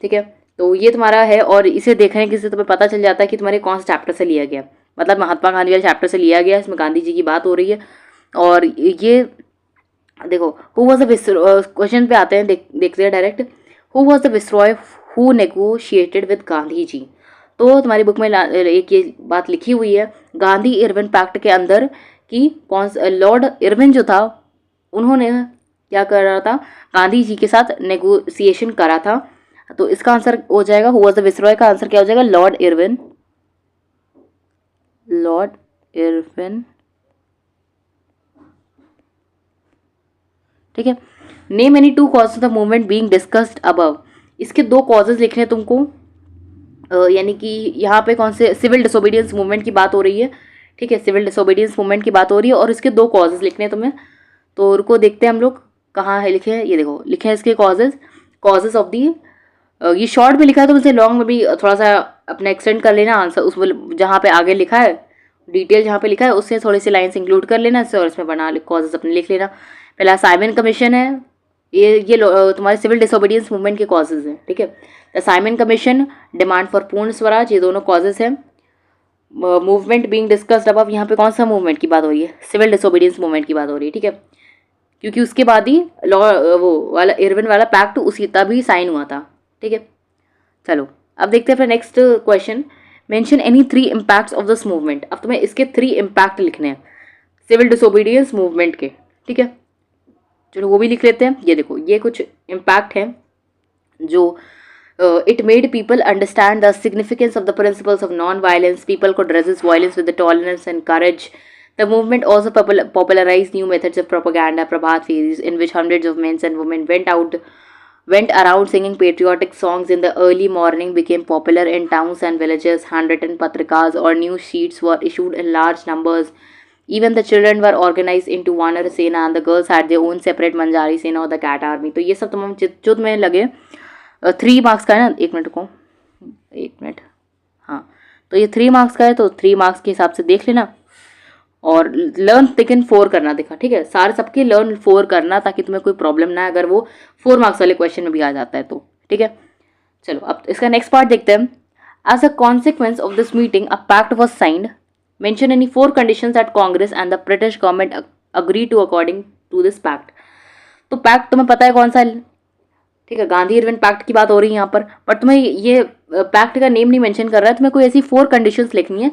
ठीक है, तो ये तुम्हारा है, और इसे देखने से तुम्हें पता चल जाता है कि तुम्हारे कौन से चैप्टर से लिया गया, मतलब महात्मा गांधी वाले चैप्टर से लिया गया, इसमें गांधी जी की बात हो रही है। और ये देखो who was the viceroy, question पे आते हैं, देखते हैं direct. Who was the viceroy who negotiated with Gandhi ji. तो तुम्हारी बुक में एक ये बात लिखी हुई है, गांधी इरविन पैक्ट के अंदर कि कौन लॉर्ड इरविन जो था, उन्होंने क्या करा था, गांधी जी के साथ नेगोशिएशन करा था। तो इसका आंसर हो जाएगा, हु वाज द विसरॉय का आंसर क्या हो जाएगा, लॉर्ड इरविन। लॉर्ड इरविन, ठीक है। Name any 2 causes of the movement being discussed above. इसके 2 कॉजेज लिखने तुमको, यानी कि यहाँ पे कौन से सिविल डिसोबीडियंस मूवमेंट की बात हो रही है, ठीक है, सिविल डिसोबीडियंस मूवमेंट की बात हो रही है, और इसके 2 कॉजेज लिखने हैं तुम्हें। तो रुको देखते हैं हम लोग कहाँ है लिखे हैं, ये देखो लिखे हैं इसके कॉजेज ऑफ दी। ये शॉर्ट में लिखा है तो मुझे लॉन्ग में भी थोड़ा सा अपना एक्सटेंड कर लेना आंसर, उसमें जहाँ पे आगे लिखा है डिटेल जहाँ पे लिखा है उससे थोड़ी सी लाइन्स इंक्लूड कर लेना इससे, और इसमें बना कॉजेज अपने लिख लेना। पहला साइमन कमीशन है, ये तुम्हारे सिविल डिसोबीडियंस मूवमेंट के कॉजेज हैं, ठीक है। The Simon commission, demand for पूर्ण स्वराज, ये दोनों कॉजेज हैं। मूवमेंट बीइंग डिस्कस्ड अबव, यहाँ पे कौन सा मूवमेंट की बात हो रही है, सिविल डिसोबीडियंस मूवमेंट की बात हो रही है, ठीक है, क्योंकि उसके बाद ही वो वाला इरविन वाला पैक्ट उसी तभी साइन हुआ था, ठीक है। चलो अब देखते हैं फिर next question, mention any 3 impacts of this movement. अब तुम्हें इसके 3 इम्पैक्ट लिखने हैं सिविल डिसोबीडियंस मूवमेंट के, ठीक है। चलो वो भी लिख लेते हैं। ये देखो ये कुछ इम्पैक्ट हैं जो it made people understand the significance of the principles of non-violence. People could resist violence with the tolerance and courage. The movement also popularized new methods of propaganda, Prabhat Feris, in which hundreds of men and women went around singing patriotic songs in the early morning, became popular in towns and villages. Handwritten patrikas or news sheets were issued in large numbers. Even the children were organized into Vanar Sena, and the girls had their own separate Manjari Sena or the cat army. तो ये सब तमाम जो तुम्हें लगे 3 marks का है ना, 1 मिनट, हाँ, तो ये 3 मार्क्स का है, तो 3 मार्क्स के हिसाब से देख लेना, और लर्न लेकिन 4 करना देखा, ठीक है, सारे सबके लर्न 4 करना ताकि तुम्हें कोई प्रॉब्लम ना है अगर वो 4 मार्क्स वाले क्वेश्चन में भी आ जाता है तो, ठीक है। चलो अब इसका नेक्स्ट पार्ट देखते हैं। As a consequence of this meeting a pact was signed. Mention any 4 conditions that Congress and the British government agree to according to this pact. तो पैक्ट तुम्हें पता है कौन सा, ठीक है, गांधी इरविन पैक्ट की बात हो रही है यहाँ पर, बट तुम्हें ये पैक्ट का नेम नहीं मेंशन कर रहा है, तुम्हें कोई ऐसी 4 कंडीशंस लिखनी है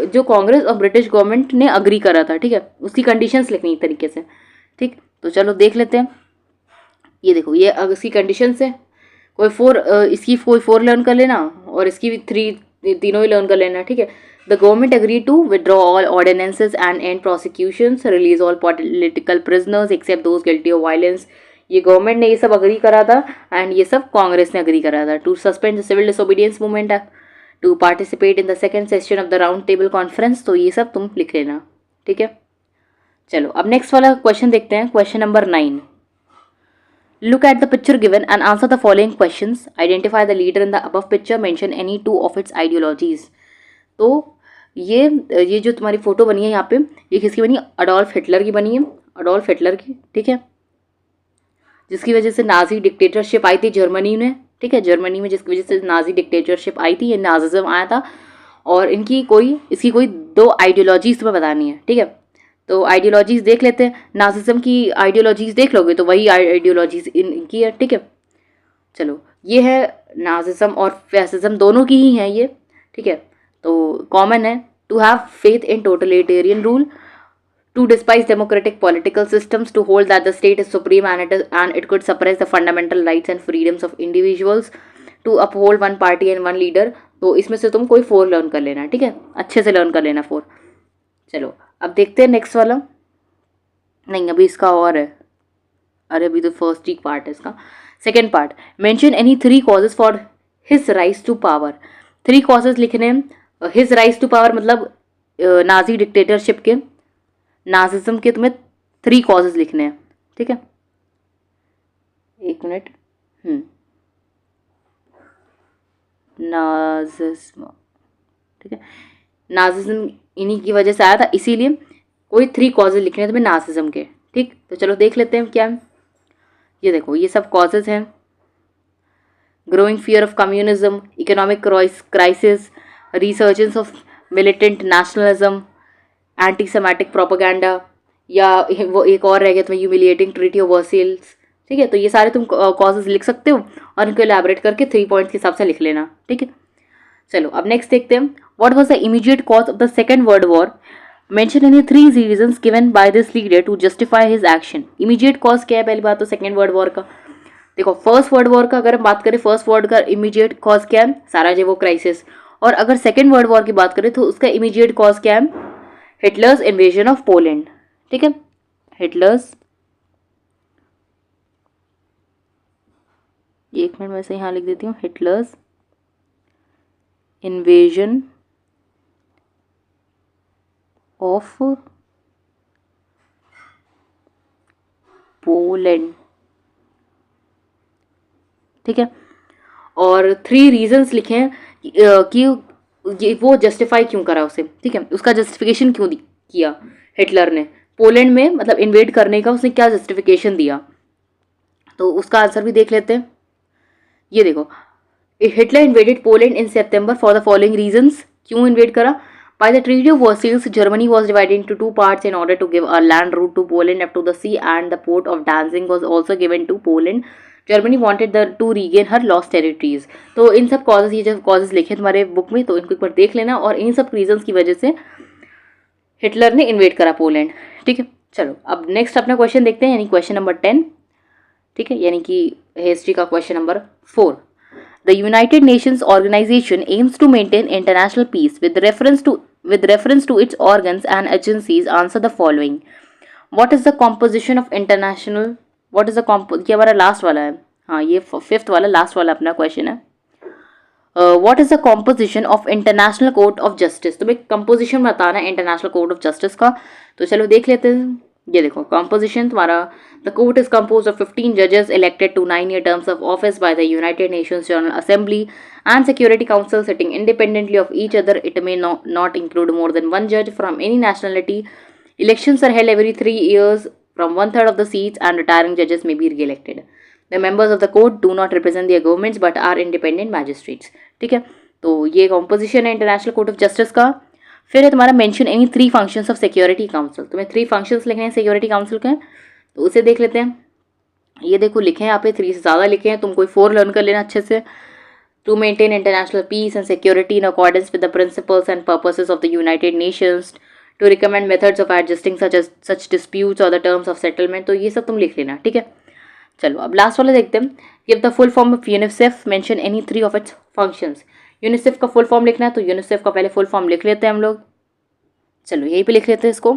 जो कांग्रेस और ब्रिटिश गवर्नमेंट ने अग्री करा था, ठीक है, उसकी कंडीशंस लिखनी एक तरीके से, ठीक। तो चलो देख लेते हैं। ये देखो ये इसकी कंडीशंस है, कोई 4 इसकी कोई 4 लर्न कर लेना और इसकी भी 3 तीनों ही लर्न कर लेना, ठीक है। The government agree to withdraw all ordinances and and prosecutions, release all political prisoners except those guilty of violence, ये गवर्नमेंट ने ये सब अग्री करा था एंड ये सब कांग्रेस ने अग्री करा था। To suspend the civil disobedience movement act, to participate in the second session of the round table conference. तो ये सब तुम लिख लेना, ठीक है। चलो अब नेक्स्ट वाला क्वेश्चन देखते हैं, question number 9। Look at the picture given and answer the following questions. Identify the leader in the above picture. Mention any two of its ideologies. तो ये जो तुम्हारी फोटो बनी है यहाँ पे, ये किसकी बनी है? अडोल्फ हिटलर की बनी है, अडोल्फ हिटलर की, ठीक है, जिसकी वजह से नाजी डिक्टेटरशिप आई थी जर्मनी में, ठीक है, जर्मनी में जिसकी वजह से नाजी डिक्टेटरशिप आई थी, ये नाजिज्म आया था। और इसकी कोई 2 आइडियोलॉजीज तुम्हें बतानी है, ठीक है। तो आइडियोलॉजीज देख लेते हैं, नाजिज्म की आइडियोलॉजीज देख लोगे तो वही आइडियोलॉजीज इनकी है, ठीक है। चलो ये है नाजिज्म और फैसिज्म दोनों की ही है ये, ठीक है। तो कॉमन है, to have faith in totalitarian rule, to despise democratic political systems, to hold that the state is supreme and it could suppress the fundamental rights and freedoms of individuals, to uphold one party and one leader। तो इसमें से तुम कोई 4 learn कर लेना, ठीक है, अच्छे से लर्न कर लेना 4। चलो अब देखते हैं नेक्स्ट वाला। नहीं अभी इसका और है, अरे अभी तो फर्स्ट ही पार्ट है इसका। Second part, mention any 3 causes for his rise to power. 3 causes लिखने हैं। हिज राइज टू पावर मतलब नाजी डिक्टेटरशिप के, नाजिज्म के तुम्हें 3 कॉजेज लिखने हैं, ठीक है। 1 मिनट। नाजिज्म, ठीक है, नाजिज्म इन्हीं की वजह से आया था, इसीलिए कोई 3 कॉजेज लिखने हैं तुम्हें नाजिज्म के, ठीक। तो चलो देख लेते हैं क्या है। ये देखो ये सब कॉजेज हैं। Growing fear of communism, economic crisis, resurgence of militant nationalism, anti semitic propaganda, या वो एक और रह गया तुम्हें ह्यूमिलिएटिंग ट्रीटी ऑफ वर्सेल्स, ठीक है। तो ये सारे तुम कॉजेज लिख सकते हो और इनको एलैबोरेट करके 3 पॉइंट्स के हिसाब से लिख लेना, ठीक है। चलो अब नेक्स्ट देखते हैं, what was the immediate cause of the second world war. Mention any 3 reasons given by this leader to justify his action. Immediate cause क्या है? पहली बात तो सेकेंड वर्ल्ड वॉर का। देखो फर्स्ट वर्ल्ड वॉर का अगर हम बात करें, फर्स्ट वर्ल्ड का इमीडिएट कॉज क्या है? Sarajevo crisis. और अगर सेकेंड वर्ल्ड वॉर की बात करें तो उसका इमीडिएट कॉज क्या है? हिटलर्स इन्वेजन ऑफ पोलैंड, ठीक है। हिटलर्स, एक मिनट में से यहाँ लिख देती हूँ, हिटलर्स इन्वेजन ऑफ पोलैंड, ठीक है। और 3 रीजंस लिखे हैं कि ये वो जस्टिफाई क्यों करा उसे, ठीक है, उसका जस्टिफिकेशन क्यों किया हिटलर ने पोलैंड में, मतलब इन्वेड करने का उसने क्या जस्टिफिकेशन दिया। तो उसका आंसर भी देख लेते हैं। ये देखो, Hitler invaded Poland in September for the following reasons. क्यों इन्वेड करा? By the Treaty of Versailles, Germany was divided into 2 parts in order to give a land route to Poland up to the sea, and the port of Danzig was also given to Poland. Germany wanted to regain her lost territories. तो इन सब causes, ये जो causes लिखे तुम्हारे book में, तो इनको एक बार देख लेना। और इन सब रीजंस की वजह से हिटलर ने इन्वेड करा पोलैंड, ठीक है। चलो अब नेक्स्ट अपना क्वेश्चन देखते हैं, यानी क्वेश्चन नंबर 10, ठीक है, यानी कि हिस्ट्री का question number 4। The United Nations organization aims to maintain international peace with reference to its organs and agencies. Answer the following. What is the composition of international? What is the ये हमारा last वाला है, हाँ ये 5th वाला last वाला अपना question है। What is the composition of International Court of Justice? तुम्हें कंपोजिशन बताना है इंटरनेशनल कोर्ट ऑफ जस्टिस का। तो चलो देख लेते हैं। ये देखो कंपोजिशन तुम्हारा, the court is compose of 15 जजेस elected to 9-year terms of office by the United Nations General Assembly and Security Council sitting independently of each other. It may not include more than 1 judge from any nationality. Elections are held every 3 years from 1/3 of the seats, and retiring judges may be re-elected. The members of the court do not represent their governments but are independent magistrates, ठीक है। तो ये composition है international court of justice का। फिर है तुम्हारा mention any 3 functions of security council. तुम्हें 3 फंक्शंस लिखे हैं सिक्योरिटी काउंसिल के, तो उसे देख लेते हैं। ये देखो लिखे हैं यहाँ पे, 3 से ज़्यादा लिखे हैं, तुम कोई 4 लर्न कर लेना अच्छे से। To maintain international peace and security in accordance with the principles and purposes of the United Nations, to recommend methods of adjusting such disputes और द टर्म्स ऑफ सेटलमेंट। तो ये सब तुम लिख लेना, ठीक है। चलो अब लास्ट वाला देखते हैं। Give the full form of UNICEF, mention any 3 of its functions. UNICEF का फुल फॉर्म लिखना है, तो यूनिसेफ का पहले फुल फॉर्म लिख लेते हैं हम लोग। चलो यहीं पे लिख लेते हैं इसको,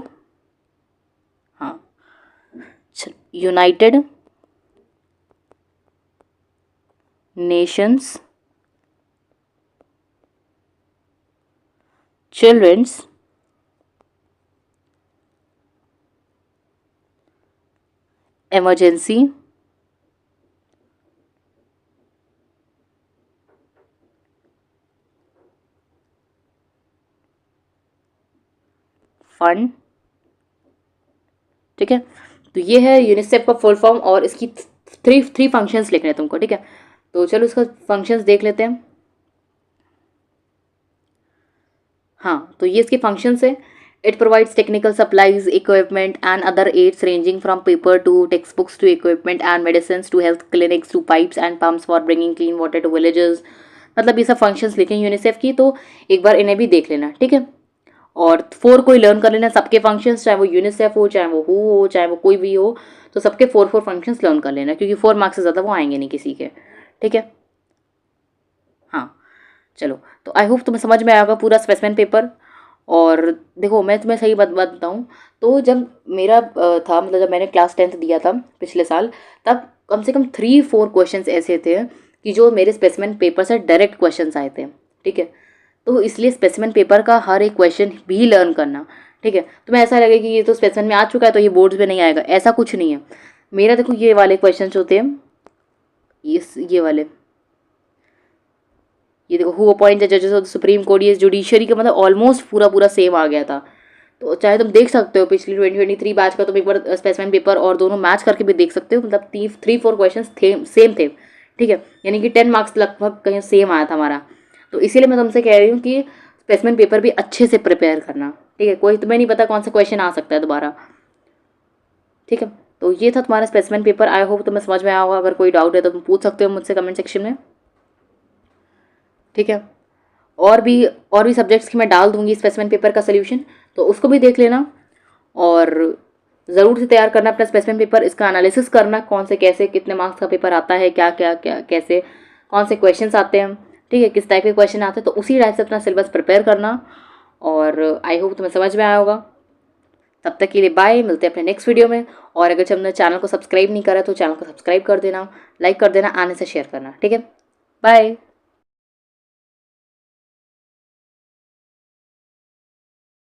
हाँ, United Nations Children's Emergency Fund. ठीक है, तो ये है यूनिसेफ का फुल फॉर्म और इसकी थ्री फंक्शंस लिखने हैं तुमको। ठीक है, तो चलो इसका फंक्शंस देख लेते हैं। हाँ, तो ये इसके फंक्शंस है। It provides technical supplies equipment and other aids ranging from paper to text books to equipment and medicine to health clinics to pipes and pumps for bringing clean water to villages. मतलब ये सब functions लिखे UNICEF की, तो एक बार इन्हें भी देख लेना। ठीक है, और 4 कोई लर्न कर लेना सबके फंक्शंस, चाहे वो यूनिसेफ हो, चाहे वो हो, चाहे वो कोई भी हो, तो सबके 4 फंक्शंस लर्न कर लेना, क्योंकि 4 मार्क्स से ज़्यादा वो आएंगे नहीं किसी के। ठीक है, हाँ चलो, तो आई होप तुम्हें समझ में आएगा पूरा स्पेसिमेन पेपर। और देखो मैं तुम्हें सही बात बताऊँ, तो जब मेरा था, मतलब जब मैंने क्लास 10th दिया था पिछले साल, तब कम से कम 3-4 क्वेश्चन ऐसे थे कि जो मेरे स्पेसिमेन पेपर से डायरेक्ट क्वेश्चन आए थे। ठीक है, तो इसलिए स्पेसिमेन पेपर का हर एक क्वेश्चन भी लर्न करना। ठीक है, तुम्हें ऐसा लगे कि ये तो स्पेसिमेन में आ चुका है तो ये बोर्ड्स में नहीं आएगा, ऐसा कुछ नहीं है। मेरा देखो ये वाले क्वेश्चन होते हैं, ये वाले, ये देखो हु अपॉइंट द जजेस ऑफ द सुप्रीम कोर्ट, ये जुडिशरी का मतलब ऑलमोस्ट पूरा सेम आ गया था। तो चाहे तुम देख सकते हो पिछली 2023 बैच का, तुम एक बार स्पेसिमेन पेपर और दोनों मैच करके भी देख सकते हो, मतलब 3-4 क्वेश्चन सेम थे। ठीक है, यानी कि 10 मार्क्स लगभग कहीं सेम आया था हमारा। तो इसीलिए मैं तुमसे कह रही हूँ कि स्पेसिमेन पेपर भी अच्छे से प्रिपेयर करना। ठीक है, कोई तुम्हें नहीं पता कौन सा क्वेश्चन आ सकता है दोबारा। ठीक है, तो ये था तुम्हारा स्पेसिमेन पेपर। आई होप तुम्हें समझ में आया होगा। अगर कोई डाउट है तो तुम पूछ सकते हो मुझसे कमेंट सेक्शन में। ठीक है, और भी सब्जेक्ट्स की मैं डाल दूंगी स्पेसिमेन पेपर का सोल्यूशन, तो उसको भी देख लेना। और ज़रूर से तैयार करना अपना स्पेसिमेन पेपर, इसका एनालिसिस करना, कौन से कैसे कितने मार्क्स का पेपर आता है, क्या क्या क्या कैसे कौन से क्वेश्चंस आते हैं। ठीक है, किस टाइप के क्वेश्चन आते हैं, तो उसी टाइप से अपना सिलेबस प्रिपेयर करना। और आई होप तुम्हें समझ में आया होगा। तब तक के लिए बाय, मिलते हैं अपने नेक्स्ट वीडियो में। और अगर हमने चैनल को सब्सक्राइब नहीं करा तो चैनल को सब्सक्राइब कर देना, लाइक कर देना, आने से शेयर करना। ठीक है, बाय।